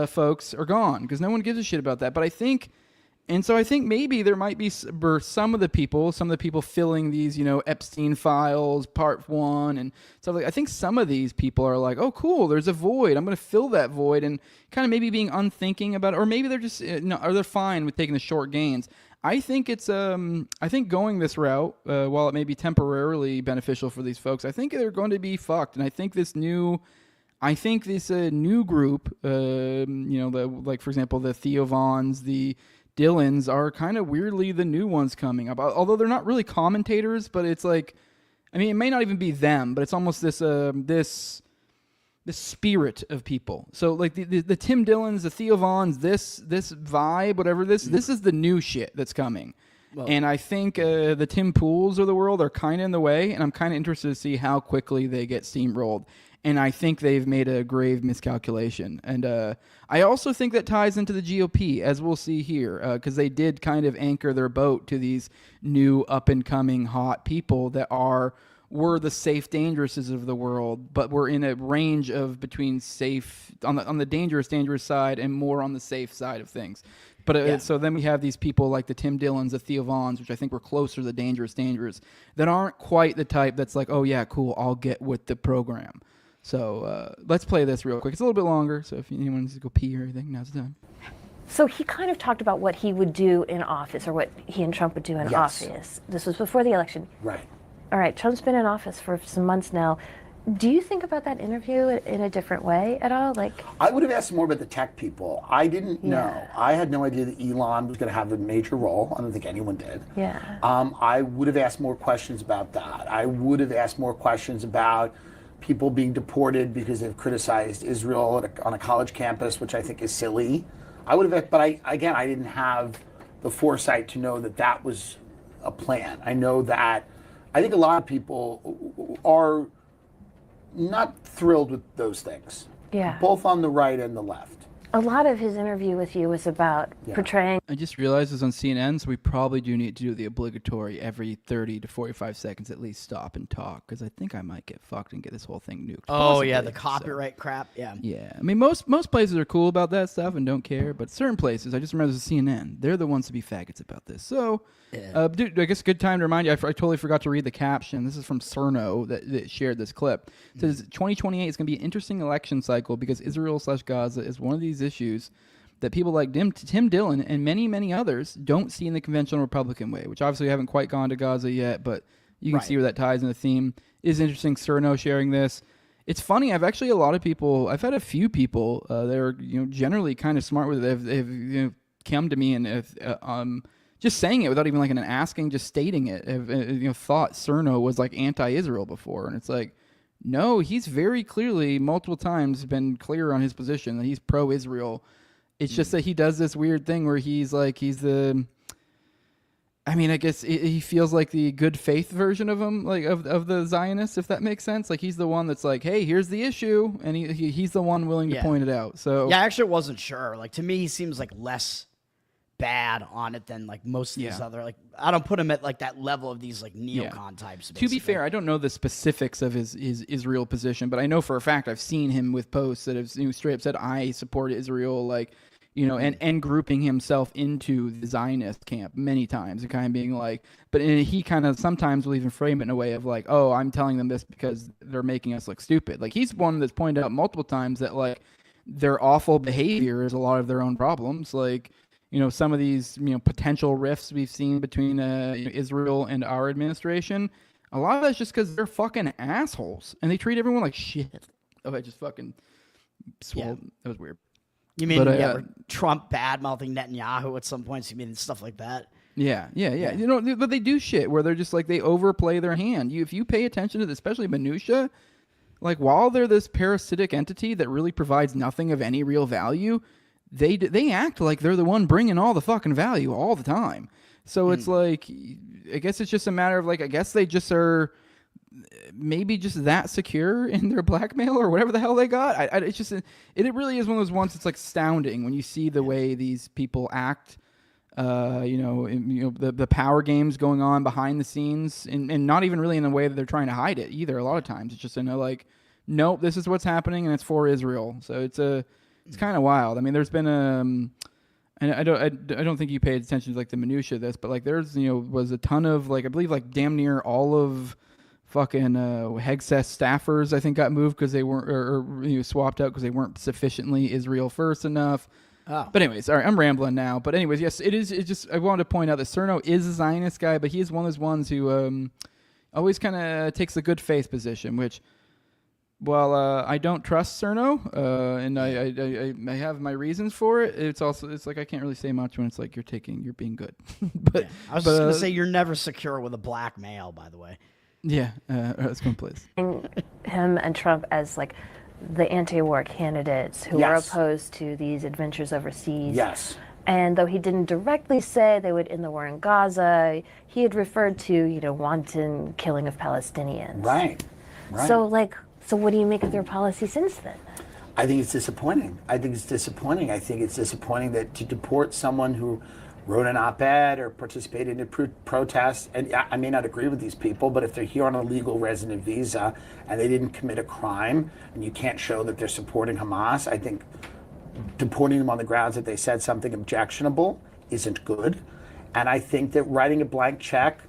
folks, are gone, because no one gives a shit about that. But I think maybe there might be some of the people filling these, you know, Epstein files, part 1 and stuff like. I think some of these people are like, oh, cool, there's a void. I'm going to fill that void, and kind of maybe being unthinking about it, or maybe they're just or they're fine with taking the short gains. I think it's I think going this route, while it may be temporarily beneficial for these folks, I think they're going to be fucked, and I think this new group, you know, like for example the Theo Vons, the Dillons are kind of weirdly the new ones coming up, although they're not really commentators, but it's like, I mean, it may not even be them, but it's almost this spirit of people. So like the Tim Dillons, the Theo Vons, this vibe, whatever this is the new shit that's coming. Well, and I think the Tim Pools of the world are kind of in the way, and I'm kind of interested to see how quickly they get steamrolled. And I think they've made a grave miscalculation. And I also think that ties into the GOP, as we'll see here, because they did kind of anchor their boat to these new up-and-coming hot people that were the safe dangerouses of the world, but were in a range of between safe, on the dangerous side, and more on the safe side of things. But so then we have these people like the Tim Dillons, the Theo Vons, which I think were closer to the dangerous, that aren't quite the type that's like, oh yeah, cool, I'll get with the program. So let's play this real quick. It's a little bit longer, so if anyone needs to go pee or anything, now's the time. So he kind of talked about what he would do in office, or what he and Trump would do in office. This was before the election. Right. All right, Trump's been in office for some months now. Do you think about that interview in a different way at all? Like, I would have asked more about the tech people. I didn't know. I had no idea that Elon was going to have a major role. I don't think anyone did. Yeah. I would have asked more questions about that. I would have asked more questions about people being deported because they've criticized Israel on a college campus, which I think is silly. I would have, but I didn't have the foresight to know that that was a plan. I know that, I think a lot of people are not thrilled with those things. Yeah. Both on the right and the left. A lot of his interview with you was about portraying. I just realized this on CNN, so we probably do need to do the obligatory every 30 to 45 seconds at least stop and talk, because I think I might get fucked and get this whole thing nuked. Oh, yeah, the copyright crap, yeah. Yeah, I mean, most places are cool about that stuff and don't care, but certain places, I just remember this is CNN, they're the ones to be faggots about this. So, dude, I guess a good time to remind you, I totally forgot to read the caption. This is from Cerno that shared this clip. It says, 2028 is going to be an interesting election cycle because Israel/Gaza is one of these issues that people like Tim Dillon and many, many others don't see in the conventional Republican way, which obviously we haven't quite gone to Gaza yet, but you can see where that ties in the theme. It is interesting, Cerno sharing this. It's funny, I've had a few people that are generally kind of smart with it. They've come to me and have, just saying it without even like an asking, just stating it, have thought Cerno was like anti-Israel before. And it's like, no, he's very clearly multiple times been clear on his position that he's pro-Israel. It's just that he does this weird thing where he feels like the good faith version of him, like of the Zionists, if that makes sense. Like he's the one that's like, hey, here's the issue, and he's the one willing to point it out. So yeah, I actually wasn't sure. Like to me, he seems like less bad on it than like most of these other, like I don't put him at like that level of these like neocon types. Basically. To be fair, I don't know the specifics of his Israel position, but I know for a fact I've seen him with posts that have straight up said I support Israel, like and grouping himself into the Zionist camp many times and kind of being like, but he kind of sometimes will even frame it in a way of like, oh, I'm telling them this because they're making us look stupid. Like he's one that's pointed out multiple times that like their awful behavior is a lot of their own problems. Like, some of these, potential rifts we've seen between Israel and our administration, a lot of that's just because they're fucking assholes and they treat everyone like shit. Oh, I just fucking swallowed. Yeah. That was weird. You mean where Trump bad-mouthing Netanyahu at some points? You mean stuff like that? Yeah. But they do shit where they're just like, they overplay their hand. If you pay attention to this, especially minutia, like while they're this parasitic entity that really provides nothing of any real value, they act like they're the one bringing all the fucking value all the time. So it's like, I guess it's just a matter of like, I guess they just are maybe just that secure in their blackmail or whatever the hell they got. It's just, it really is one of those ones that's like astounding when you see the way these people act, the power games going on behind the scenes and not even really in the way that they're trying to hide it either. A lot of times it's just like, nope, this is what's happening and it's for Israel. So it's kind of wild. I mean, there's been and I don't think you paid attention to like the minutia of this, but like there's was a ton of like I believe like damn near all of fucking Hegseth staffers I think got moved because they weren't or swapped out because they weren't sufficiently Israel first enough. Oh. But anyways, all right, I'm rambling now. But anyways, yes, it is. It's just I wanted to point out that Cerno is a Zionist guy, but he is one of those ones who always kind of takes a good faith position, which. Well, I don't trust Cerno, and I have my reasons for it. It's like I can't really say much when it's like you're being good. But I was just gonna say you're never secure with a black male, by the way. Yeah, let's go, please. Him and Trump as like the anti-war candidates who are opposed to these adventures overseas. Yes. And though he didn't directly say they would end the war in Gaza, he had referred to wanton killing of Palestinians. Right. So what do you make of their policy since then? I think it's disappointing. I think it's disappointing that to deport someone who wrote an op-ed or participated in a protest, and I may not agree with these people, but if they're here on a legal resident visa and they didn't commit a crime and you can't show that they're supporting Hamas, I think deporting them on the grounds that they said something objectionable isn't good. And I think that writing a blank check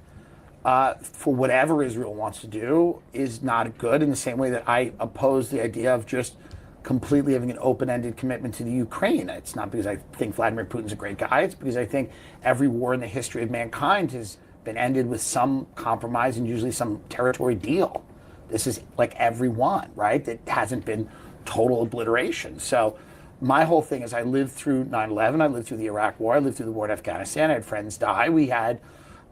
for whatever Israel wants to do is not good, in the same way that I oppose the idea of just completely having an open-ended commitment to the Ukraine. It's not because I think Vladimir Putin's a great guy. It's because I think every war in the history of mankind has been ended with some compromise and usually some territory deal. This is like every one, right? That hasn't been total obliteration. So my whole thing is I lived through 9/11, I lived through the Iraq War, I lived through the war in Afghanistan, I had friends die. We had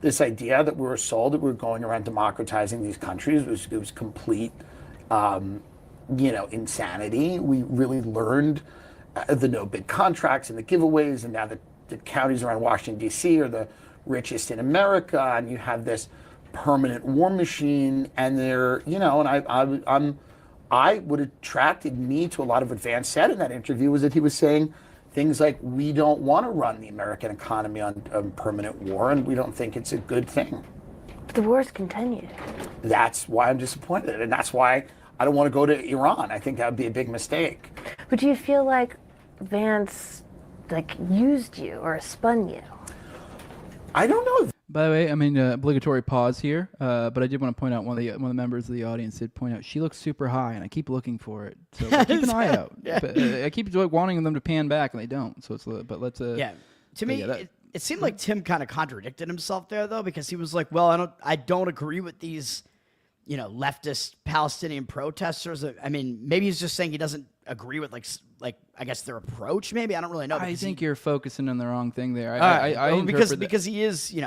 this idea that we were sold that we were going around democratizing these countries. It was complete, insanity. We really learned the no-bid contracts and the giveaways, and now the counties around Washington, D.C. are the richest in America, and you have this permanent war machine, and they're, and what attracted me to a lot of what Vance said in that interview was that he was saying things like, we don't want to run the American economy on permanent war, and we don't think it's a good thing. But the war's continued. That's why I'm disappointed, and that's why I don't want to go to Iran. I think that would be a big mistake. But do you feel like Vance used you or spun you? I don't know. By the way, I mean obligatory pause here, but I did want to point out one of the members of the audience did point out she looks super high, and I keep looking for it. So keep an eye out. Yeah. But, I keep wanting them to pan back, and they don't. So it's but let's. Yeah, to me, it seemed like Tim kind of contradicted himself there, though, because he was like, "Well, I don't agree with these, leftist Palestinian protesters." I mean, maybe he's just saying he doesn't agree with like I guess their approach. Maybe I don't really know. I think you're focusing on the wrong thing there. Because he is,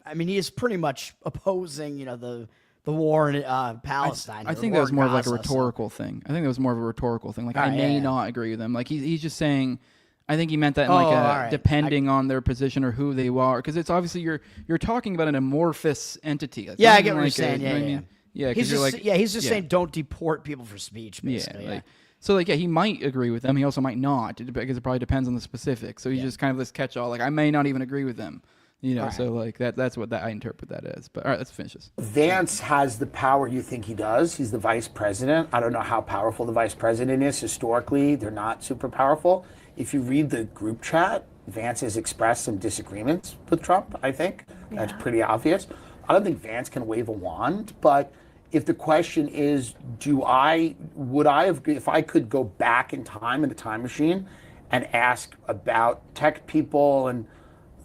I mean, he is pretty much opposing, the war in Palestine. I think that was more of like a rhetorical thing. I think that was more of a rhetorical thing. Like, I may not agree with them. Like, he's just saying, I think he meant that in depending on their position or who they are. Because it's obviously you're talking about an amorphous entity. It's I get what you're saying. Yeah, he's just saying don't deport people for speech, basically. So, he might agree with them. He also might not, because it probably depends on the specifics. So he's just kind of this catch-all. Like, I may not even agree with them. So that's what I interpret that as. But all right, let's finish this. Vance has the power you think he does. He's the vice president. I don't know how powerful the vice president is. Historically, they're not super powerful. If you read the group chat, Vance has expressed some disagreements with Trump, I think. Yeah. That's pretty obvious. I don't think Vance can wave a wand, but if the question is, if I could go back in time in the time machine and ask about tech people and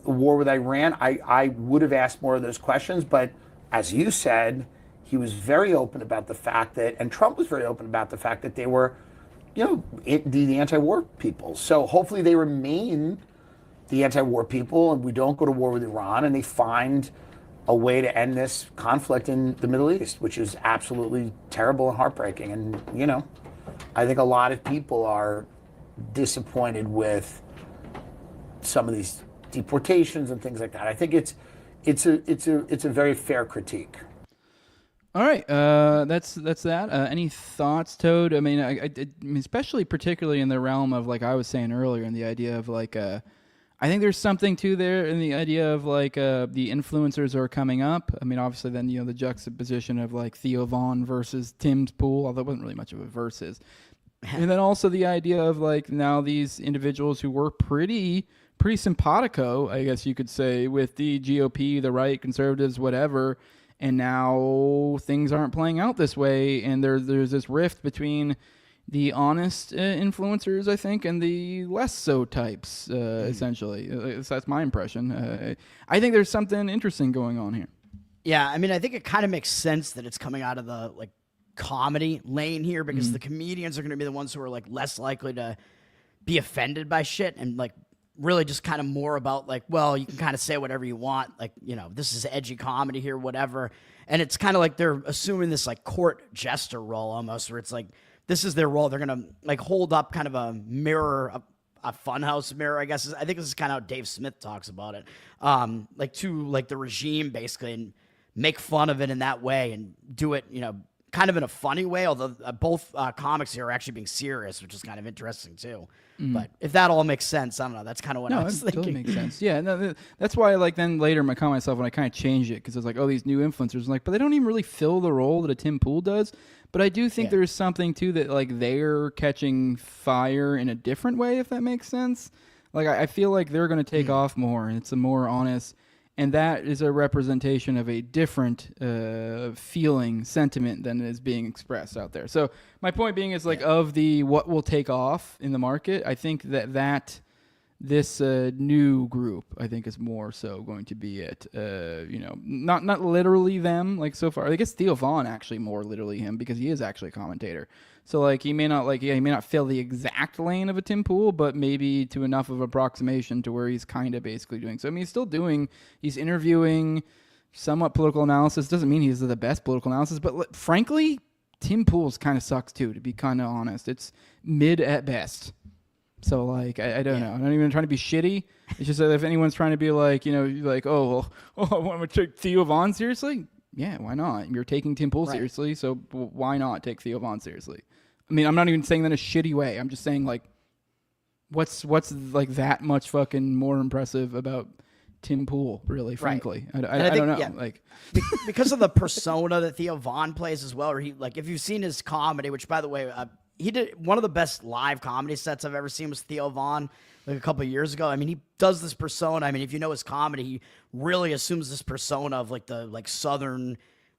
the war with Iran, I would have asked more of those questions. But as you said, he was very open about the fact that, and Trump was very open about the fact that they were, the anti-war people. So hopefully they remain the anti-war people and we don't go to war with Iran and they find a way to end this conflict in the Middle East, which is absolutely terrible and heartbreaking. And, I think a lot of people are disappointed with some of these deportations and things like that. I think it's a very fair critique. All right, that's that. Any thoughts, Toad? I mean, I especially particularly in the realm of like I was saying earlier, in the idea of like I think there's something to there in the idea of like the influencers are coming up. I mean, obviously then the juxtaposition of like Theo Von versus Tim's Pool, although it wasn't really much of a versus. And then also the idea of like now these individuals who were pretty simpatico, I guess you could say, with the GOP, the right, conservatives, whatever, and now things aren't playing out this way, and there's this rift between the honest influencers, I think, and the less so types, essentially. That's my impression. I think there's something interesting going on here. Yeah, I mean, I think it kind of makes sense that it's coming out of the like comedy lane here, because the comedians are going to be the ones who are like less likely to be offended by shit, and like really just kind of more about like, well, you can kind of say whatever you want, like, this is edgy comedy here, whatever. And it's kind of like they're assuming this like court jester role almost, where it's like this is their role. They're gonna like hold up kind of a mirror, a funhouse mirror, I guess. I think this is kind of how Dave Smith talks about it, like to like the regime basically, and make fun of it in that way and do it, kind of in a funny way, although both comics here are actually being serious, which is kind of interesting too. But if that all makes sense, I don't know. That's kind of what I was thinking. Totally makes sense. Yeah, no, that's why like then later I caught myself when I kind of changed it, because it's like, oh, these new influencers, like, but they don't even really fill the role that a Tim Pool does. But I do think there's something too that like they're catching fire in a different way, if that makes sense. Like I feel like they're going to take off more, and it's a more honest. And that is a representation of a different feeling, sentiment than is being expressed out there. So my point being is like of the what will take off in the market, I think that this new group, I think, is more so going to be it. Not literally them like so far. I guess Theo Von actually more literally him, because he is actually a commentator. So like he may not fill the exact lane of a Tim Pool, but maybe to enough of approximation to where he's kind of basically doing. So I mean, he's interviewing, somewhat political analysis. Doesn't mean he's the best political analysis, but frankly, Tim Pool's kind of sucks too, to be kind of honest. It's mid at best. So like I don't know. I'm not even trying to be shitty. It's just that if anyone's trying to be like, like, I want to take Theo Von seriously. yeah, why not? You're taking Tim Pool seriously, so why not take Theo Von seriously? I mean, I'm not even saying that in a shitty way. I'm just saying, like, what's like that much fucking more impressive about Tim Pool, really, frankly. I don't know. Yeah, like because of the persona that Theo Von plays as well, or he, like, if you've seen his comedy, which, by the way, he did one of the best live comedy sets I've ever seen was Theo Von, like a couple of years ago. I mean, he does this persona. I mean, if you know his comedy, he really assumes this persona of like the Southern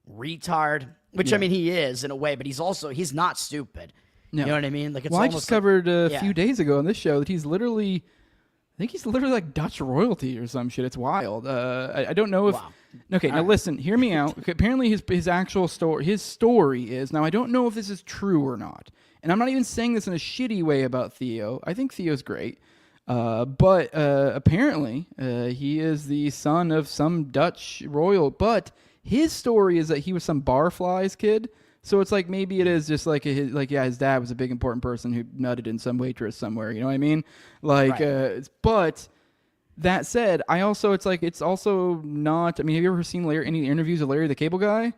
retard, which I mean, he is in a way, but he's not stupid. No. You know what I mean? Like, it's I just covered a few days ago on this show that he's literally like Dutch royalty or some shit. It's wild. I don't know if. Wow. Okay, now listen, hear me out. Okay, apparently his actual story, is, now I don't know if this is true or not, and I'm not even saying this in a shitty way about Theo. I think Theo's great. But apparently he is the son of some Dutch royal. But his story is that he was some barflies kid. So it's like maybe it is just like his dad was a big important person who nutted in some waitress somewhere. You know what I mean? Like, but that said, it's also not. I mean, have you ever seen any interviews of Larry the Cable Guy?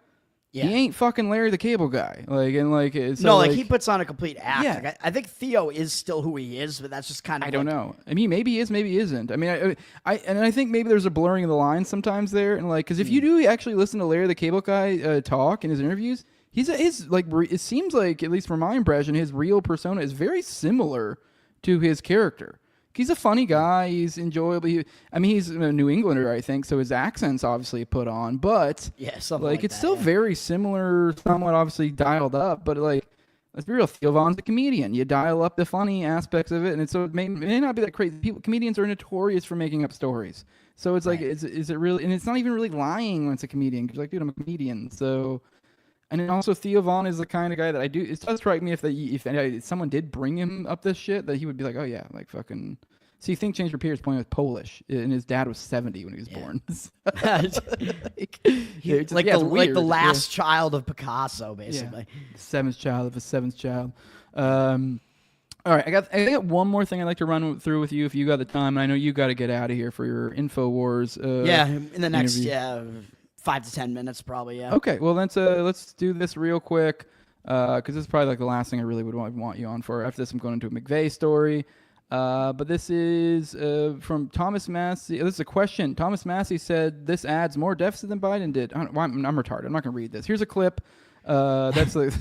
Yeah. He ain't fucking Larry the Cable Guy. He puts on a complete act. Yeah. Like, I think Theo is still who he is, but that's just kind of. I don't know. I mean, maybe he is, maybe he isn't. I mean, I think maybe there's a blurring of the lines sometimes there, and like, because if you do actually listen to Larry the Cable Guy talk in his interviews, it seems like, at least from my impression, his real persona is very similar to his character. He's a funny guy. He's enjoyable. He's a New Englander, I think, so his accent's obviously put on. But it's still very similar, somewhat obviously dialed up. But like, let's be real, Theo Von's a comedian. You dial up the funny aspects of it, and it may not be that crazy. Comedians are notorious for making up stories. So it's like, is it really? And it's not even really lying when it's a comedian. Because like, dude, I'm a comedian. So. And then also Theo Von is the kind of guy that it does strike me if someone did bring him up this shit, that he would be like, oh yeah, like fucking. So you think James Rapier's point was Polish, and his dad was 70 when he was born. Like the last child of Picasso, basically. Yeah. Seventh child of a seventh child. All right, I got one more thing I'd like to run through with you if you got the time. And I know you got to get out of here for your InfoWars. In the next 5 to 10 minutes, probably. Yeah. Okay. Well, let's do this real quick, because this is probably like the last thing I really would want you on for. After this, I'm going into a McVeigh's story. But this is from Thomas Massie. This is a question. Thomas Massie said this adds more deficit than Biden did. I'm retarded. I'm not going to read this. Here's a clip. That's like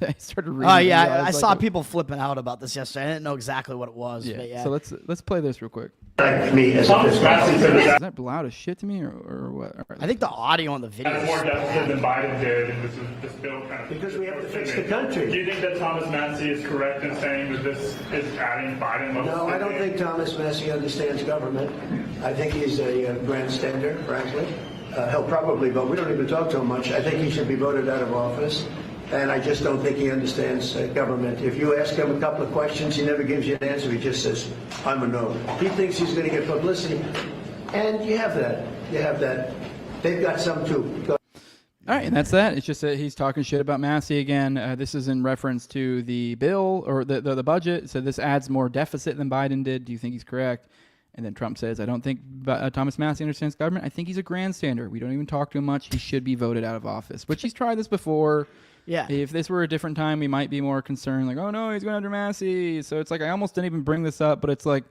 I started reading. Oh yeah, I saw people flipping out about this yesterday. I didn't know exactly what it was. Yeah. But yeah. So let's play this real quick. Is that loud as shit to me, or what? Right. I think the audio on the video is more deficit than Biden did, and this bill kind of because we have to fix the country. Do you think that Thomas Massie is correct in saying that this is adding Biden? No, I don't think Thomas Massie understands government. I think he's a grandstander, frankly. He'll probably vote. We don't even talk to him much. I think he should be voted out of office. And I just don't think he understands government. If you ask him a couple of questions, he never gives you an answer. He just says, I'm a no. He thinks he's going to get publicity. And you have that. They've got some too. All right, and that's that. It's just that he's talking shit about Massie again. This is in reference to the bill or the budget. So this adds more deficit than Biden did. Do you think he's correct? And then Trump says, I don't think Thomas Massie understands government. I think he's a grandstander. We don't even talk to him much. He should be voted out of office, which he's tried this before. Yeah. If this were a different time, we might be more concerned. Like, oh, no, he's going after Massie. So it's like I almost didn't even bring this up, but it's like,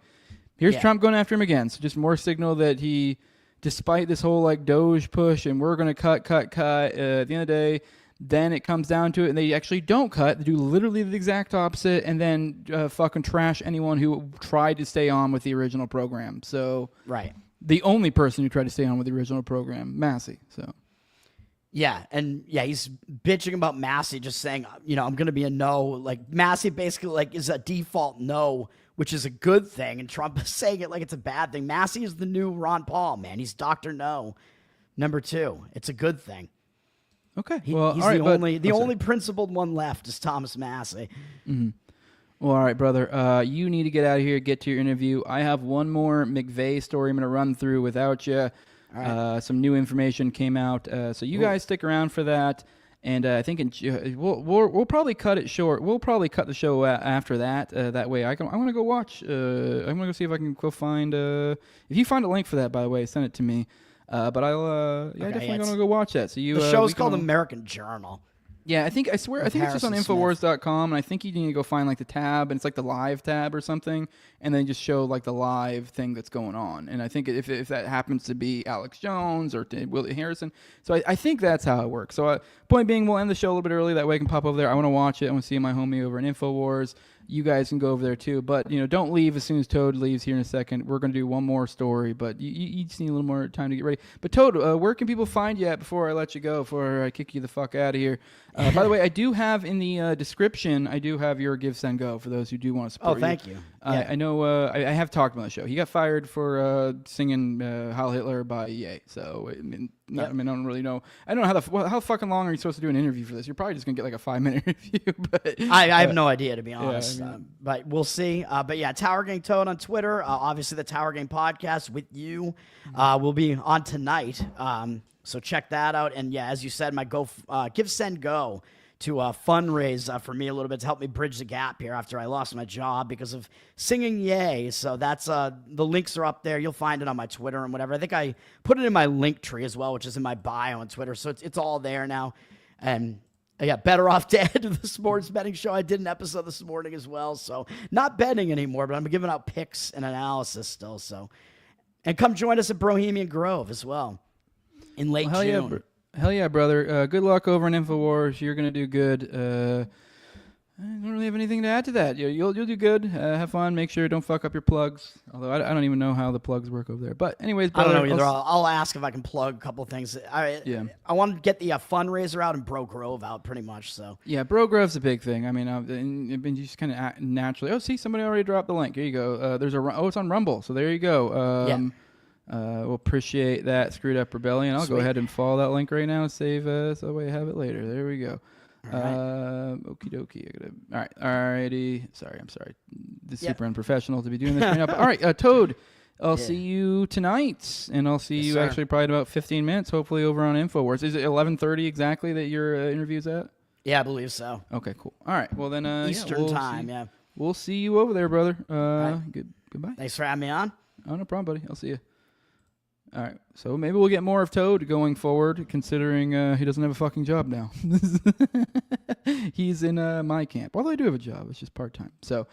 here's Trump going after him again. So just more signal that he, despite this whole like Doge push and we're going to cut, at the end of the day, then it comes down to it and they actually don't cut. They do literally the exact opposite and then fucking trash anyone who tried to stay on with the original program. So the only person who tried to stay on with the original program, Massie. So. Yeah, and he's bitching about Massie, just saying, I'm going to be a no. Like, Massie basically, like, is a default no, which is a good thing, and Trump is saying it like it's a bad thing. Massie is the new Ron Paul, man. He's Dr. No, number 2. It's a good thing. Okay. He's the only principled one left is Thomas Massie. Mm-hmm. Well, all right, brother. You need to get out of here, get to your interview. I have one more McVeigh story I'm going to run through without you. Right. Some new information came out, so you guys stick around for that. And I think we'll probably cut it short. We'll probably cut the show after that. That way, I want to go watch. I'm gonna go see if I can go find. If you find a link for that, by the way, send it to me. But I'll definitely gonna go watch that. So the show's called American Journal. Yeah, I think it's just on Infowars.com, and I think you need to go find like the tab, and it's like the live tab or something, and then just show like the live thing that's going on. And I think if that happens to be Alex Jones or Willie Harrison, so I think that's how it works. So point being, we'll end the show a little bit early, that way I can pop over there. I want to watch it. I want to see my homie over in Infowars. You guys can go over there too, but don't leave as soon as Toad leaves here in a second. We're going to do one more story, but you just need a little more time to get ready. But Toad, where can people find you at before I let you go, before I kick you the fuck out of here? By the way, I do have in the description, I do have your Give, Send, Go for those who do want to support you. Oh, thank you. I know I have talked about the show. He got fired for singing Heil Hitler by Ye. So, I don't really know. I don't know how fucking long are you supposed to do an interview for this? You're probably just going to get like a 5-minute review. But I have no idea, to be honest. Yeah, but we'll see. But yeah, Tower Gang Toad on Twitter. Obviously, the Tower Gang podcast with you will be on tonight. So check that out. And yeah, as you said, my Give, Send, Go to fundraise for me a little bit to help me bridge the gap here after I lost my job because of singing Yay. So that's the links are up there. You'll find it on my Twitter and whatever. I think I put it in my link tree as well, which is in my bio on Twitter. So it's all there now. And yeah, Better Off Dead, the sports betting show. I did an episode this morning as well. So not betting anymore, but I'm giving out picks and analysis still. So, and come join us at Bohemian Grove as well in late June. Hell yeah, brother. Good luck over in Infowars. You're going to do good. I don't really have anything to add to that. You'll do good. Have fun. Make sure you don't fuck up your plugs. Although I don't even know how the plugs work over there. But anyways, brother, I don't know either. I'll ask if I can plug a couple things. I want to get the fundraiser out and Bro Grove out pretty much. So yeah, Bro Grove's a big thing. I mean, you just kind of naturally. Oh, see, somebody already dropped the link. Here you go. It's on Rumble. So there you go. We'll appreciate that. Screwed Up Rebellion. I'll go ahead and follow that link right now. Save so that way I have it later. There we go. Okie dokie. Alrighty. I'm sorry. This is super unprofessional to be doing this right now. But all right, Toad. I'll see you tonight, and I'll see you actually probably in about 15 minutes. Hopefully over on Infowars. Is it 11:30 exactly that your interview's at? Yeah, I believe so. Okay, cool. All right. Well then, Eastern time. We'll see you over there, brother. Goodbye. Thanks for having me on. Oh, no problem, buddy. I'll see you. All right, so maybe we'll get more of Toad going forward, considering he doesn't have a fucking job now. He's in my camp, although I do have a job. It's just part-time. So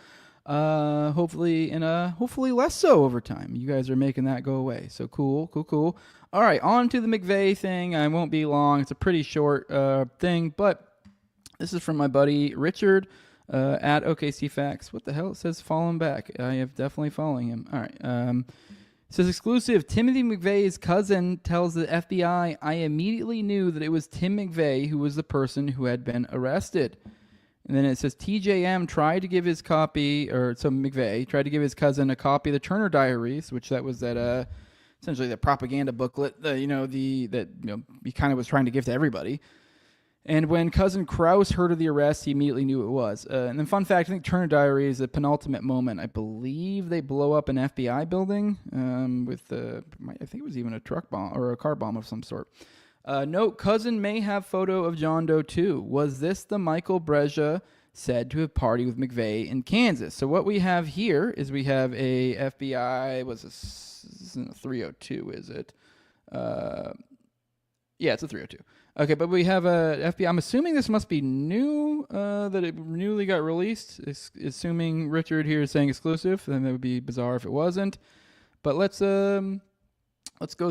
hopefully less so over time. You guys are making that go away. So cool. All right, on to the McVeigh thing. I won't be long. It's a pretty short thing, but this is from my buddy Richard at OKC Facts. What the hell? It says follow him back. I have definitely following him. All right. It says exclusive. Timothy McVeigh's cousin tells the FBI, I immediately knew that it was Tim McVeigh who was the person who had been arrested. And then it says TJM tried to give his McVeigh tried to give his cousin a copy of the Turner Diaries, which that was that essentially the propaganda booklet he kind of was trying to give to everybody. And when Cousin Krause heard of the arrest, he immediately knew it was. And then fun fact, I think Turner Diary is the penultimate moment. I believe they blow up an FBI building with, I think it was even a truck bomb or a car bomb of some sort. Note, Cousin may have photo of John Doe too. Was this the Michael Brescia said to have partied with McVeigh in Kansas? So what we have here is we have a FBI, this isn't a 302, is it? Yeah, it's a 302. Okay, but we have a FBI. I'm assuming this must be new, that it newly got released. Assuming Richard here is saying exclusive, then that would be bizarre if it wasn't. But let's go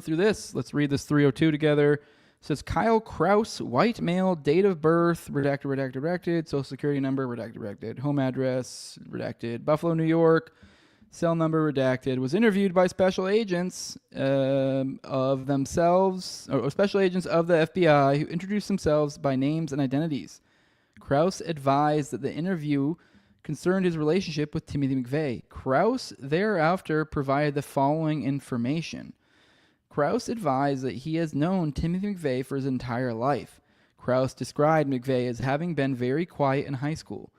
through this. Let's read this 302 together. It says Kyle Krause, white male, date of birth, redacted, social security number, redacted, home address, redacted, Buffalo, New York, cell number redacted, was interviewed by special agents of themselves, or special agents of the FBI who introduced themselves by names and identities. Krause advised that the interview concerned his relationship with Timothy McVeigh. Krause thereafter provided the following information. Krause advised that he has known Timothy McVeigh for his entire life. Krause described McVeigh as having been very quiet in high school.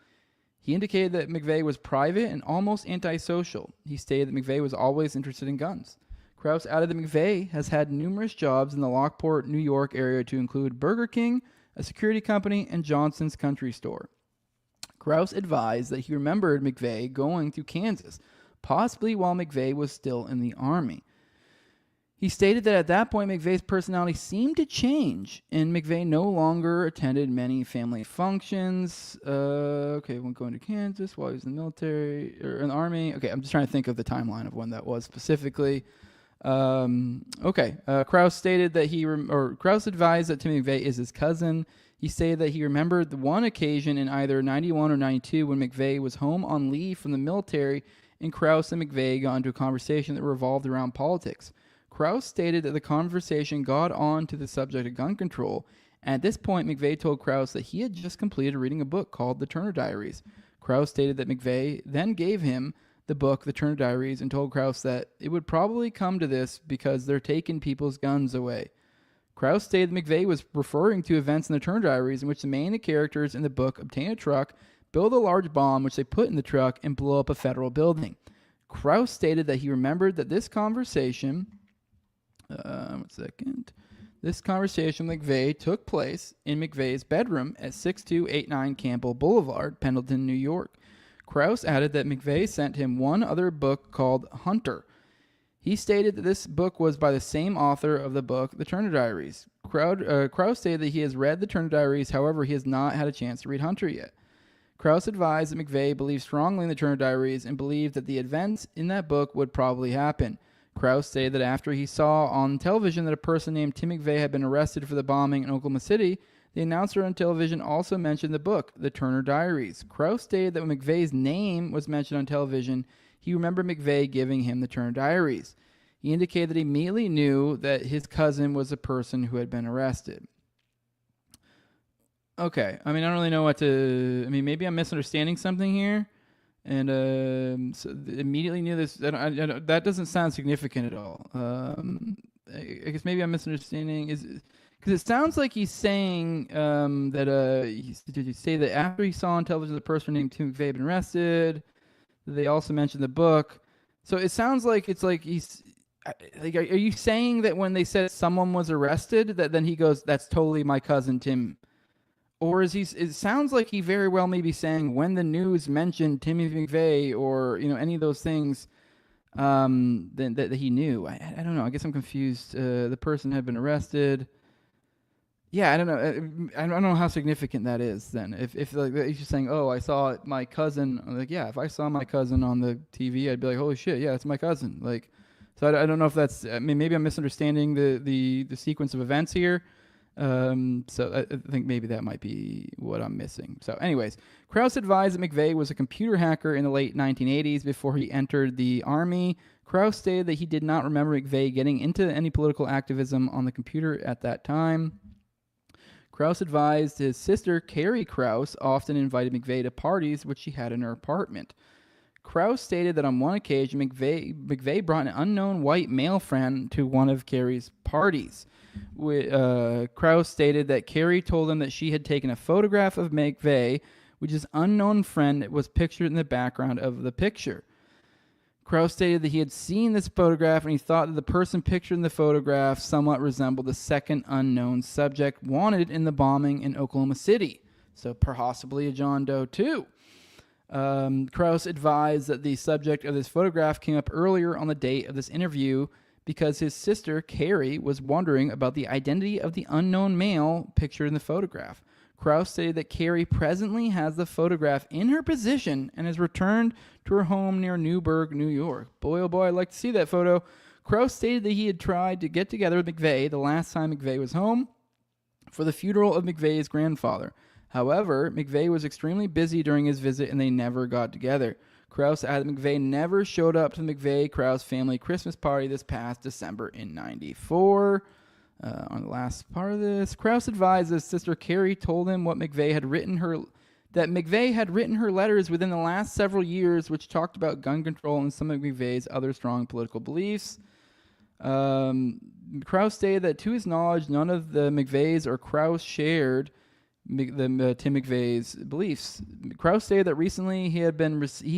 He indicated that McVeigh was private and almost antisocial. He stated that McVeigh was always interested in guns. Krause added that McVeigh has had numerous jobs in the Lockport, New York area to include Burger King, a security company, and Johnson's Country Store. Krause advised that he remembered McVeigh going to Kansas, possibly while McVeigh was still in the Army. He stated that at that point, McVeigh's personality seemed to change, and McVeigh no longer attended many family functions. When going to Kansas while he was in the military or in the army. Okay, I'm just trying to think of the timeline of when that was specifically. Krause stated that Krause advised that Timmy McVeigh is his cousin. He stated that he remembered the one occasion in either 91 or 92 when McVeigh was home on leave from the military, and Krause and McVeigh got into a conversation that revolved around politics. Krause stated that the conversation got on to the subject of gun control. At this point, McVeigh told Krause that he had just completed reading a book called The Turner Diaries. Krause stated that McVeigh then gave him the book, The Turner Diaries, and told Krause that it would probably come to this because they're taking people's guns away. Krause stated that McVeigh was referring to events in The Turner Diaries in which the main characters in the book obtain a truck, build a large bomb, which they put in the truck, and blow up a federal building. Krause stated that he remembered that this conversation... This conversation with McVeigh took place in McVeigh's bedroom at 6289 Campbell Boulevard, Pendleton, New York. Krause added that McVeigh sent him one other book called Hunter. He stated that this book was by the same author of the book, The Turner Diaries. Krause stated that he has read The Turner Diaries, however, he has not had a chance to read Hunter yet. Krause advised that McVeigh believed strongly in The Turner Diaries and believed that the events in that book would probably happen. Krause stated that after he saw on television that a person named Tim McVeigh had been arrested for the bombing in Oklahoma City, the announcer on television also mentioned the book, The Turner Diaries. Krause stated that when McVeigh's name was mentioned on television, he remembered McVeigh giving him The Turner Diaries. He indicated that he immediately knew that his cousin was the person who had been arrested. Okay, I don't really know what to... maybe I'm misunderstanding something here. And so immediately knew this. That doesn't sound significant at all. I guess maybe I'm misunderstanding. Because it sounds like he's saying did he say that after he saw on television the person named Tim McVeigh had been arrested? They also mentioned the book. So it sounds like it's like he's... are you saying that when they said someone was arrested, that then he goes, that's totally my cousin Tim? Or it sounds like he very well may be saying when the news mentioned Timmy McVeigh or, any of those things, then that he knew. I don't know. I guess I'm confused. The person had been arrested. Yeah, I don't know. I don't know how significant that is then. If like he's just saying, oh, I saw my cousin. I'm like, yeah, if I saw my cousin on the TV, I'd be like, holy shit, yeah, it's my cousin. Like, so I don't know if that's, maybe I'm misunderstanding the sequence of events here. So I think maybe that might be what I'm missing. So anyways, Krause advised that McVeigh was a computer hacker in the late 1980s before he entered the Army. Krause stated that he did not remember McVeigh getting into any political activism on the computer at that time. Krause advised his sister, Carrie Krause, often invited McVeigh to parties which she had in her apartment. Krause stated that on one occasion, McVeigh brought an unknown white male friend to one of Carrie's parties. Krause stated that Carrie told him that she had taken a photograph of McVeigh, which his unknown friend was pictured in the background of the picture. Krause stated that he had seen this photograph and he thought that the person pictured in the photograph somewhat resembled the second unknown subject wanted in the bombing in Oklahoma City. So possibly a John Doe too. Krause advised that the subject of this photograph came up earlier on the date of this interview because his sister, Carrie, was wondering about the identity of the unknown male pictured in the photograph. Krause stated that Carrie presently has the photograph in her possession and has returned to her home near Newburgh, New York. Boy, oh boy, I'd like to see that photo. Krause stated that he had tried to get together with McVeigh the last time McVeigh was home for the funeral of McVeigh's grandfather. However, McVeigh was extremely busy during his visit and they never got together. Krause added McVeigh never showed up to the McVeigh-Krause family Christmas party this past December in 94. On the last part of this, Krause advised his sister Carrie told him that McVeigh had written her letters within the last several years which talked about gun control and some of McVeigh's other strong political beliefs. Krause stated that to his knowledge, none of the McVeighs or Krause shared Tim McVeigh's beliefs. Krause stated that recently he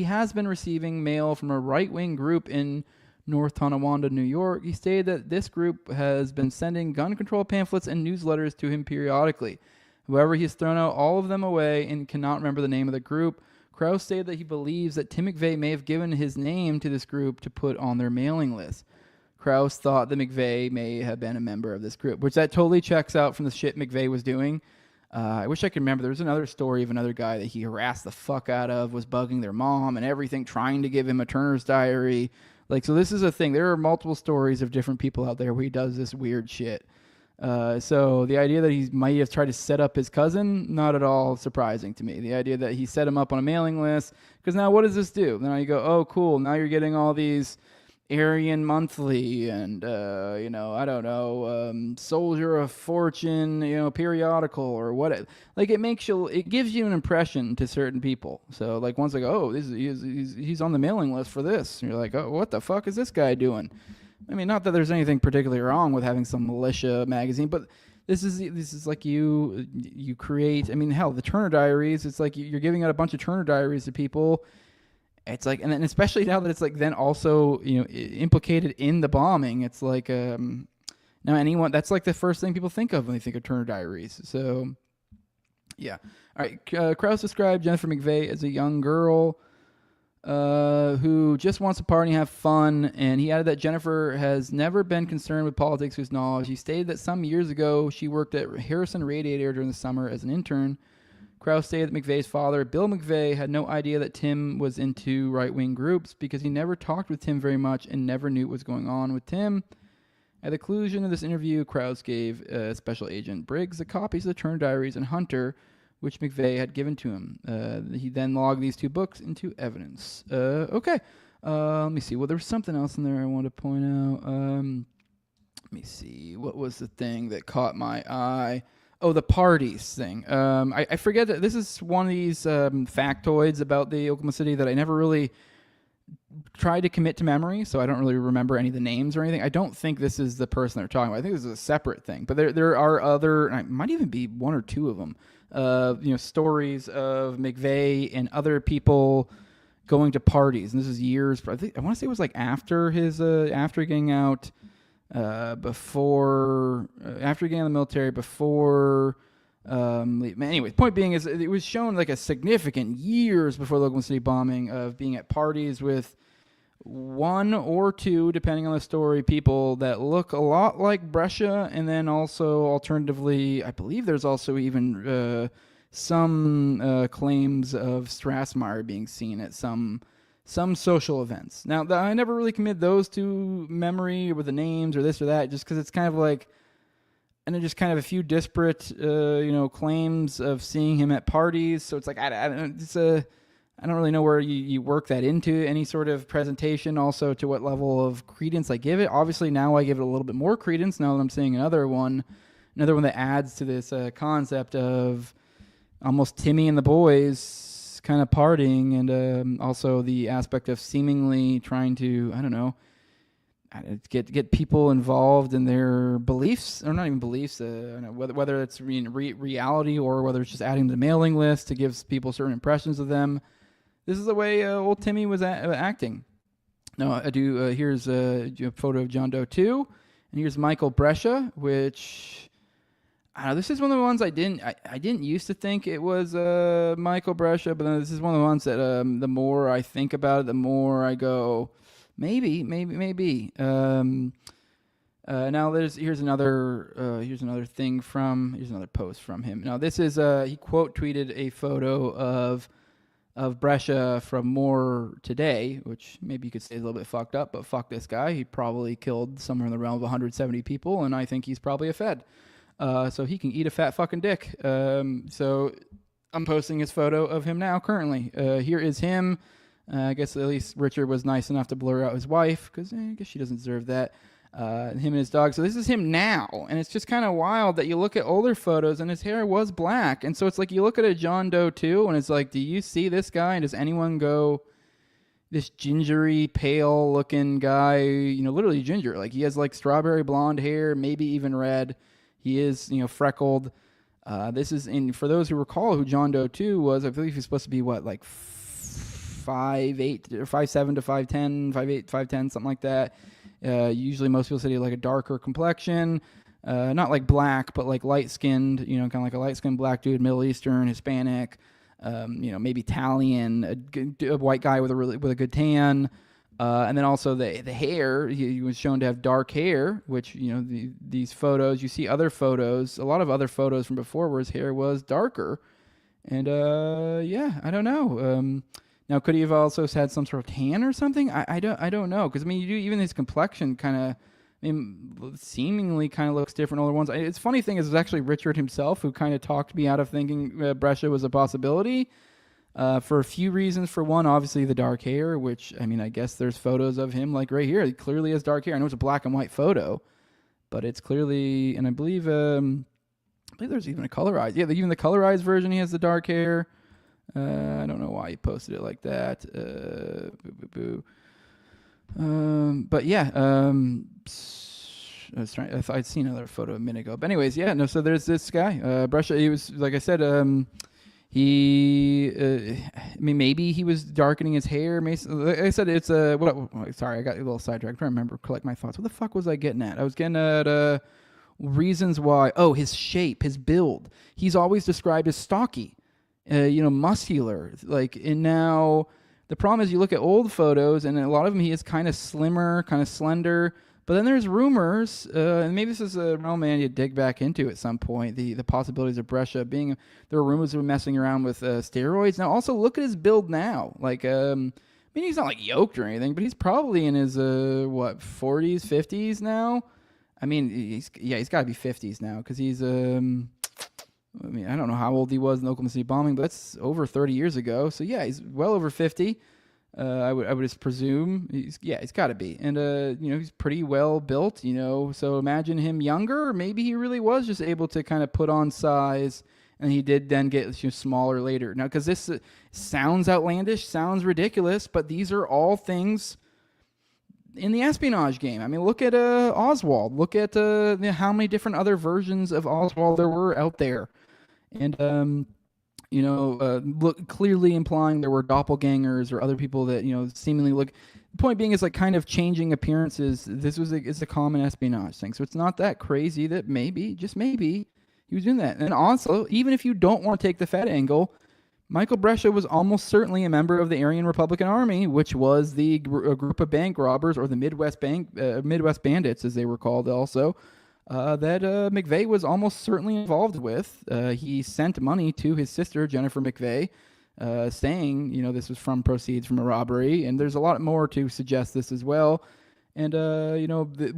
has been receiving mail from a right-wing group in North Tonawanda, New York. He stated that this group has been sending gun control pamphlets and newsletters to him periodically. However, he has thrown out all of them away and cannot remember the name of the group. Krause stated that he believes that Tim McVeigh may have given his name to this group to put on their mailing list. Krauss thought that McVeigh may have been a member of this group, which that totally checks out from the shit McVeigh was doing. I wish I could remember. There was another story of another guy that he harassed the fuck out of, was bugging their mom and everything, trying to give him a Turner's diary. Like, so this is a thing. There are multiple stories of different people out there where he does this weird shit. So the idea that he might have tried to set up his cousin, not at all surprising to me. The idea that he set him up on a mailing list, because now what does this do? Now you go, oh, cool. Now you're getting all these Aryan Monthly and, I don't know, Soldier of Fortune, periodical or what. Like, it gives you an impression to certain people. So, like, once I go, oh, he's on the mailing list for this. And you're like, oh, what the fuck is this guy doing? I mean, not that there's anything particularly wrong with having some militia magazine, but this is like you create. I mean, hell, the Turner Diaries. It's like you're giving out a bunch of Turner Diaries to people. It's like, and then especially now that it's like then also implicated in the bombing. It's like now that's like the first thing people think of when they think of Turner Diaries. So yeah, all right. Krauss described Jennifer McVeigh as a young girl who just wants to party and have fun, and he added that Jennifer has never been concerned with politics to his knowledge. He stated that some years ago she worked at Harrison Radiator during the summer as an intern. Krauss stated that McVeigh's father, Bill McVeigh, had no idea that Tim was into right-wing groups because he never talked with Tim very much and never knew what was going on with Tim. At the conclusion of this interview, Krauss gave Special Agent Briggs the copies of the Turner Diaries and Hunter, which McVeigh had given to him. He then logged these two books into evidence. Okay. Let me see. Well, there was something else in there I wanted to point out. Let me see. What was the thing that caught my eye? Oh, the parties thing. I forget that this is one of these factoids about the Oklahoma City that I never really tried to commit to memory, so I don't really remember any of the names or anything. I don't think this is the person they're talking about. I think this is a separate thing. But there are other, and it might even be one or two of them, stories of McVeigh and other people going to parties. And this is years, I want to say it was like after his, after getting out, after getting out of the military, before, anyway, point being is it was shown like a significant years before the Oklahoma City bombing of being at parties with one or two, depending on the story, people that look a lot like Brescia, and then also alternatively, I believe there's also even some claims of Strassmeyer being seen at some social events. Now, I never really committed those to memory with the names or this or that, just because it's kind of like, and then just kind of a few disparate, claims of seeing him at parties. So it's like, I don't really know where you work that into any sort of presentation, also to what level of credence I give it. Obviously, now I give it a little bit more credence now that I'm seeing another one that adds to this concept of almost Timmy and the boys kind of partying, and also the aspect of seemingly trying to, I don't know, get people involved in their beliefs, or not even beliefs, whether it's reality or whether it's just adding to the mailing list to give people certain impressions of them. This is the way old Timmy was acting. Now, here's a photo of John Doe 2, and here's Michael Brescia, which, I don't know, this is one of the ones I didn't used to think it was Michael Brescia, but then this is one of the ones that the more I think about it, the more I go, maybe. Now here's another post from him. Now this is he quote tweeted a photo of Brescia from More Today, which maybe you could say is a little bit fucked up, but fuck this guy. He probably killed somewhere in the realm of 170 people, and I think he's probably a Fed. So he can eat a fat fucking dick. So I'm posting his photo of him now currently. Here is him. I guess at least Richard was nice enough to blur out his wife, because I guess she doesn't deserve that. Him and his dog. So this is him now, and it's just kind of wild that you look at older photos and his hair was black, and so it's like you look at a John Doe 2, and it's like, do you see this guy, and does anyone go, this gingery, pale looking guy, literally ginger, like he has like strawberry blonde hair, maybe even red. He is, freckled. This is for those who recall who John Doe 2 was, I believe he's supposed to be like 5'8" or 5'7" to 5'10", 5'8", 5'10", something like that. Usually most people say like a darker complexion, not like black, but like light-skinned, kind of like a light-skinned black dude, Middle Eastern, Hispanic, maybe Italian, a white guy with a good tan. And then also the hair, he was shown to have dark hair, which, these photos, you see other photos, a lot of other photos from before where his hair was darker. And, I don't know. Now, could he have also had some sort of tan or something? I don't know. Because, even his complexion kind of, seemingly kind of looks different older ones. It's funny thing is, it was actually Richard himself who kind of talked me out of thinking Brescia was a possibility. For a few reasons. For one, obviously the dark hair, which, I guess there's photos of him like right here. He clearly has dark hair. I know it's a black and white photo, but it's clearly, and I believe there's even a colorized. Yeah, even the colorized version, he has the dark hair. I don't know why he posted it like that. But yeah, I'd seen another photo a minute ago. But anyways, yeah, no, so there's this guy, Brescia. He was, like I said, maybe he was darkening his hair. Like I said, it's sorry, I got a little sidetracked. I'm trying to remember, collect my thoughts. What the fuck was I getting at? I was getting at reasons why. Oh, his shape, his build. He's always described as stocky, muscular. And now the problem is, you look at old photos, and a lot of them he is kind of slimmer, kind of slender. But then there's rumors, and maybe this is a realm man you dig back into at some point, the possibilities of Brescia being, there are rumors of messing around with steroids. Now, also, look at his build now. He's not yoked or anything, but he's probably in his, 40s, 50s now? He's got to be 50s now, because he's, I don't know how old he was in the Oklahoma City bombing, but that's over 30 years ago. So, yeah, he's well over 50. I would just presume he's got to be, and he's pretty well built, So imagine him younger. Maybe he really was just able to kind of put on size, and he did then get smaller later. Now, because this sounds outlandish, sounds ridiculous, but these are all things in the espionage game. Look at Oswald. Look at how many different other versions of Oswald there were out there, and look, clearly implying there were doppelgangers or other people that, seemingly look. The point being is kind of changing appearances. This is a common espionage thing. So it's not that crazy that maybe, just maybe, he was doing that. And also, even if you don't want to take the Fed angle, Michael Brescia was almost certainly a member of the Aryan Republican Army, which was a group of bank robbers, or the Midwest Bandits, as they were called also. That McVeigh was almost certainly involved with. He sent money to his sister, Jennifer McVeigh, saying, this was from proceeds from a robbery. And there's a lot more to suggest this as well. And,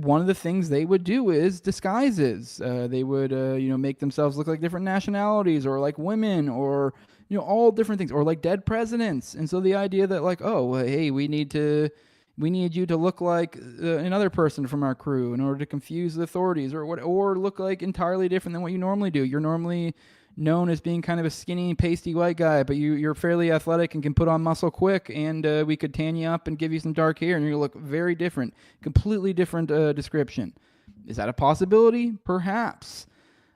one of the things they would do is disguises. They would, make themselves look like different nationalities, or like women, or, all different things, or like dead presidents. And so the idea that hey, we need you to look like another person from our crew in order to confuse the authorities, or look like entirely different than what you normally do. You're normally known as being kind of a skinny, pasty white guy, but you're fairly athletic and can put on muscle quick, and we could tan you up and give you some dark hair, and you look very different, completely different description. Is that a possibility? Perhaps.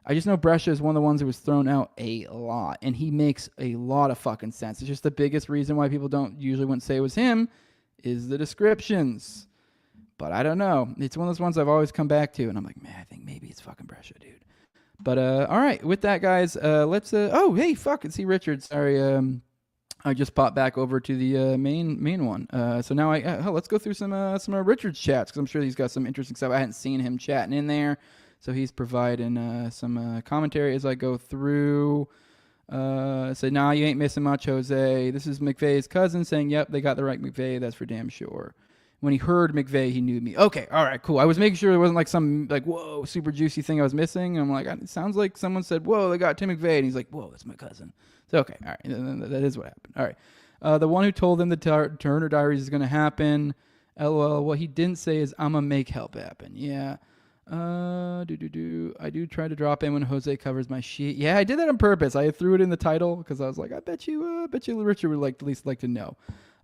I just know Brescia is one of the ones that was thrown out a lot, and he makes a lot of fucking sense. It's just the biggest reason why people wouldn't say it was him is the descriptions. But I don't know. It's one of those ones I've always come back to, and I'm like, man, I think maybe it's fucking Brescia, dude. But all right, with that, guys, let's. Oh, hey, fuck, see Richard. Sorry, I just popped back over to the main one. So now let's go through some of Richard's chats, because I'm sure he's got some interesting stuff. I hadn't seen him chatting in there, so he's providing some commentary as I go through. Say, nah, you ain't missing much, Jose. This is McVeigh's cousin saying, yep, they got the right McVeigh. That's for damn sure. When he heard McVeigh, he knew me. Okay, all right, cool. I was making sure there wasn't some whoa, super juicy thing I was missing. And I'm like, it sounds like someone said, whoa, they got Tim McVeigh. And he's like, whoa, that's my cousin. So, okay, all right, that is what happened. All right. The one who told them the Turner Diaries is going to happen. LOL, what he didn't say is, I'm going to make help happen. Yeah. I do try to drop in when Jose covers my sheet. Yeah, I did that on purpose. I threw it in the title because I was like, I bet you Richard would at least like to know.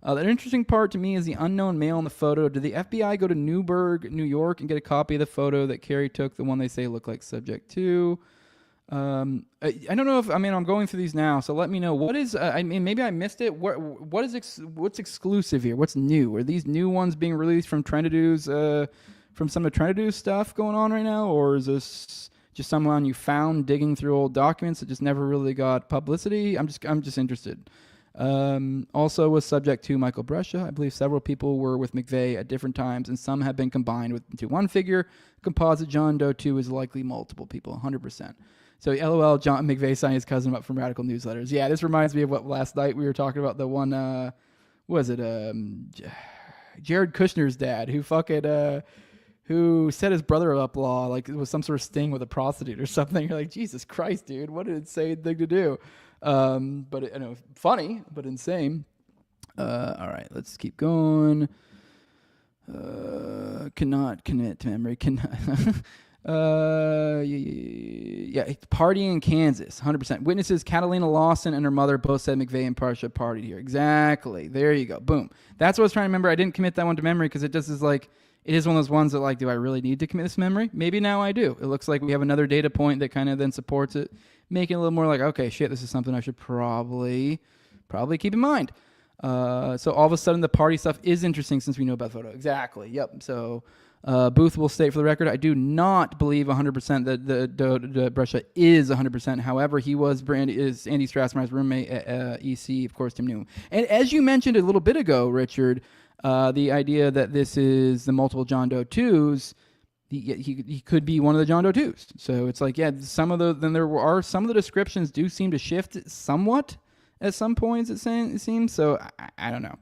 The interesting part to me is the unknown male in the photo. Did the FBI go to Newburgh, New York, and get a copy of the photo that Kerry took, the one they say looked like subject to? I don't know if I'm going through these now, so let me know what is. Maybe I missed it. What's exclusive here? What's new? Are these new ones being released from Trentadu's? From some of Trentadu's stuff going on right now, or is this just someone you found digging through old documents that just never really got publicity? I'm just interested. Also was subject to Michael Brescia. I believe several people were with McVeigh at different times, and some have been combined into one figure. Composite John Doe 2 is likely multiple people, 100%. So LOL, John McVeigh signed his cousin up from Radical Newsletters. Yeah, this reminds me of what last night we were talking about, the one, Jared Kushner's dad, who set his brother up law, like it was some sort of sting with a prostitute or something. You're like, Jesus Christ, dude, what an insane thing to do. But funny, but insane. All right, let's keep going. Cannot commit to memory. Partying in Kansas, 100%. Witnesses Catalina Lawson and her mother both said McVeigh and Parsha partied here. Exactly. There you go. Boom. That's what I was trying to remember. I didn't commit that one to memory because it just is like, it is one of those ones that like, do I really need to commit this to memory? Maybe now I do. It looks like we have another data point that kind of then supports it, making it a little more like, okay, shit, this is something I should probably keep in mind. So all of a sudden the party stuff is interesting since we know about the photo. Exactly. Yep. So Booth will state for the record, I do not believe 100% that the Brescia is 100%. However, he is Andy Strassmeyer's roommate at EC, of course, Tim knew him. And as you mentioned a little bit ago, Richard, the idea that this is the multiple John Doe 2s, he could be one of the John Doe 2s. So it's like, yeah, some of the descriptions do seem to shift somewhat at some points, it seems. So I don't know.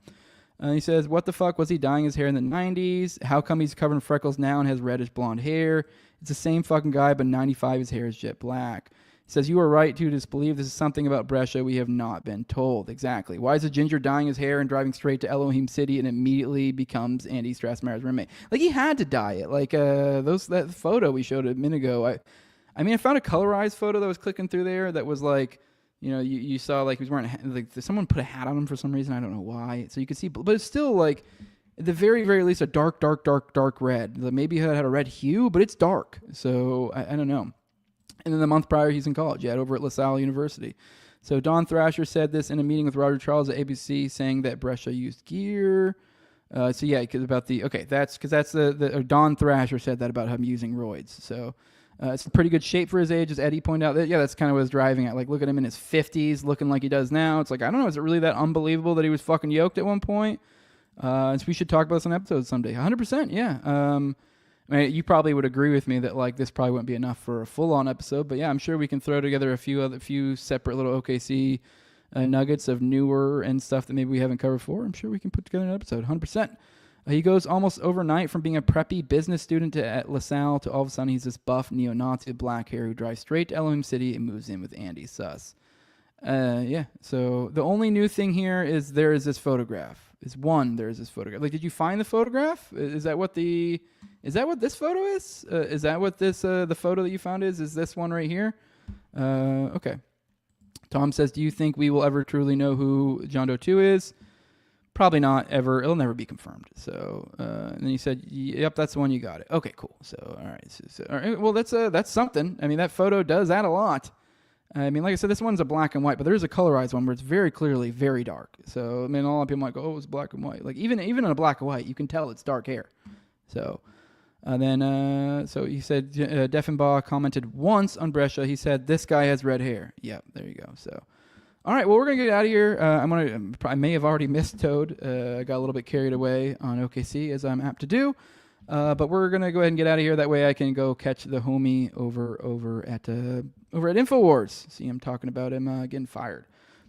He says, what the fuck? Was he dyeing his hair in the 90s? How come he's covered in freckles now and has reddish blonde hair? It's the same fucking guy, but 95, his hair is jet black. He says, you are right to disbelieve this is something about Brescia we have not been told. Exactly. Why is a ginger dyeing his hair and driving straight to Elohim City and immediately becomes Andy Strassmeyer's roommate? Like, he had to dye it. Like, that photo we showed a minute ago. I found a colorized photo that was clicking through there that was like, you saw like he was wearing like someone put a hat on him for some reason. I don't know why. So you could see, but it's still like at the very, very least a dark red. Maybe it had a red hue, but it's dark. So I don't know. And then the month prior, he's in college, over at LaSalle University. So Don Thrasher said this in a meeting with Roger Charles at ABC, saying that Brescia used gear. That's because Don Thrasher said that about him using roids. So. It's in pretty good shape for his age, as Eddie pointed out. That's kind of what I was driving at. Like, look at him in his 50s, looking like he does now. It's like, I don't know, is it really that unbelievable that he was fucking yoked at one point? So we should talk about this on episodes someday. 100%, yeah. You probably would agree with me that like this probably wouldn't be enough for a full-on episode, but yeah, I'm sure we can throw together a few separate little OKC nuggets of newer and stuff that maybe we haven't covered before. I'm sure we can put together an episode. 100%. He goes almost overnight from being a preppy business student at LaSalle to all of a sudden he's this buff neo-Nazi with black hair who drives straight to Elohim City and moves in with Andy Suss. So the only new thing here is there is this photograph. There is this photograph. Like, did you find the photograph? Is that what this photo is? Is that what this the photo that you found is? Is this one right here? Okay. Tom says, do you think we will ever truly know who John Doe 2 is? Probably not ever. It'll never be confirmed. So, and then he said, "Yep, that's the one. You got it." Okay, cool. So, all right. All right. Well, that's something. That photo does add a lot. Like I said, this one's a black and white, but there's a colorized one where it's very clearly very dark. So, a lot of people might go, "Oh, it's black and white." Like even in a black and white, you can tell it's dark hair. So, so he said, Deffenbaugh commented once on Brescia. He said, "This guy has red hair." Yeah, there you go. So. All right, well, we're going to get out of here. I may have already missed Toad. I got a little bit carried away on OKC, as I'm apt to do. But we're going to go ahead and get out of here. That way I can go catch the homie over at InfoWars. See, I'm talking about him getting fired.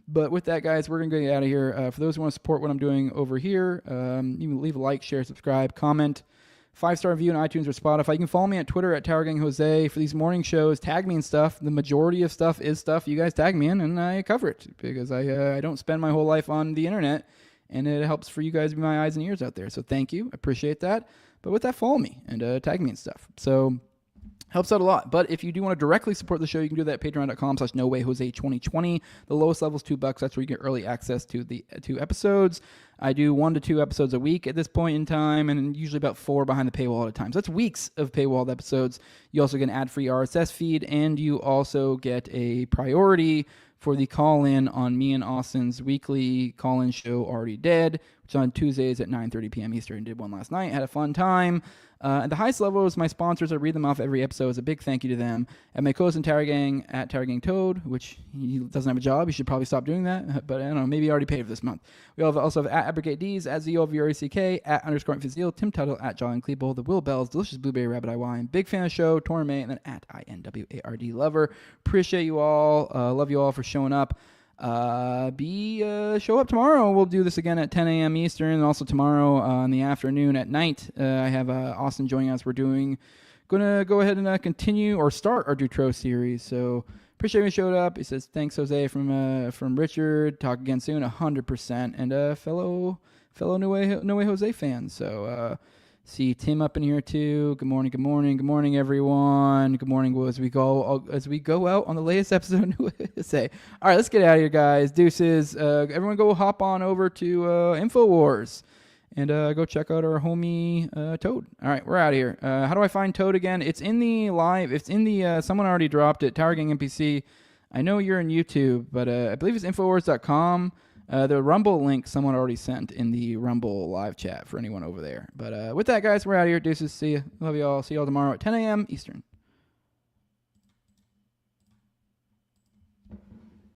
But with that, guys, we're going to get out of here. For those who want to support what I'm doing over here, you can leave a like, share, subscribe, comment. 5-star review on iTunes or Spotify. You can follow me at Twitter at TowerGangJose. For these morning shows, tag me in stuff. The majority of stuff is stuff you guys tag me in, and I cover it because I don't spend my whole life on the internet, and it helps for you guys to be my eyes and ears out there. So thank you. I appreciate that. But with that, follow me and tag me in stuff. So helps out a lot. But if you do want to directly support the show, you can do that at patreon.com/NoWayJose2020. The lowest level is $2. That's where you get early access to the 2 episodes. I do 1 to 2 episodes a week at this point in time, and usually about 4 behind the paywall at a time. So that's weeks of paywalled episodes. You also get an ad-free RSS feed, and you also get a priority for the call-in on me and Austin's weekly call-in show, Already Dead, which It's on Tuesdays at 9:30 p.m. Eastern. Did one last night. Had a fun time. At the highest level is my sponsors. I read them off every episode. It's a big thank you to them. At my cousin Tower Gang, at Tower Gang Toad, which he doesn't have a job. He should probably stop doing that. But I don't know. Maybe he already paid for this month. We also have at Abrogate D's, at ZOVRECK, at _Fizil, Tim Tuttle, at Jolly and Cleeble, the Will Bells, Delicious Blueberry Rabbit Eye Wine, Big Fan of the show, Torme, and then at INWARD Lover. Appreciate you all. Love you all for showing up. Show up tomorrow. We'll do this again at 10 a.m. Eastern, and also tomorrow in the afternoon at night. I have Austin joining us. We're gonna go ahead and continue or start our Dutro series. So appreciate you showed up. He says thanks, Jose, from Richard. Talk again soon, 100%, and fellow No Way Jose fans. So see Tim up in here too. Good morning, everyone. Good morning. As we go out on the latest episode of New Jose. All right, let's get out of here, guys. Deuces. Everyone, go hop on over to InfoWars and go check out our homie Toad. All right, we're out of here. How do I find Toad again? It's in the live. It's in the. Someone already dropped it. Tower Gang NPC. I know you're in YouTube, but I believe it's Infowars.com. The Rumble link someone already sent in the Rumble live chat for anyone over there. But with that, guys, we're out of here. Deuces. See you. Love you all. See you all tomorrow at 10 a.m. Eastern.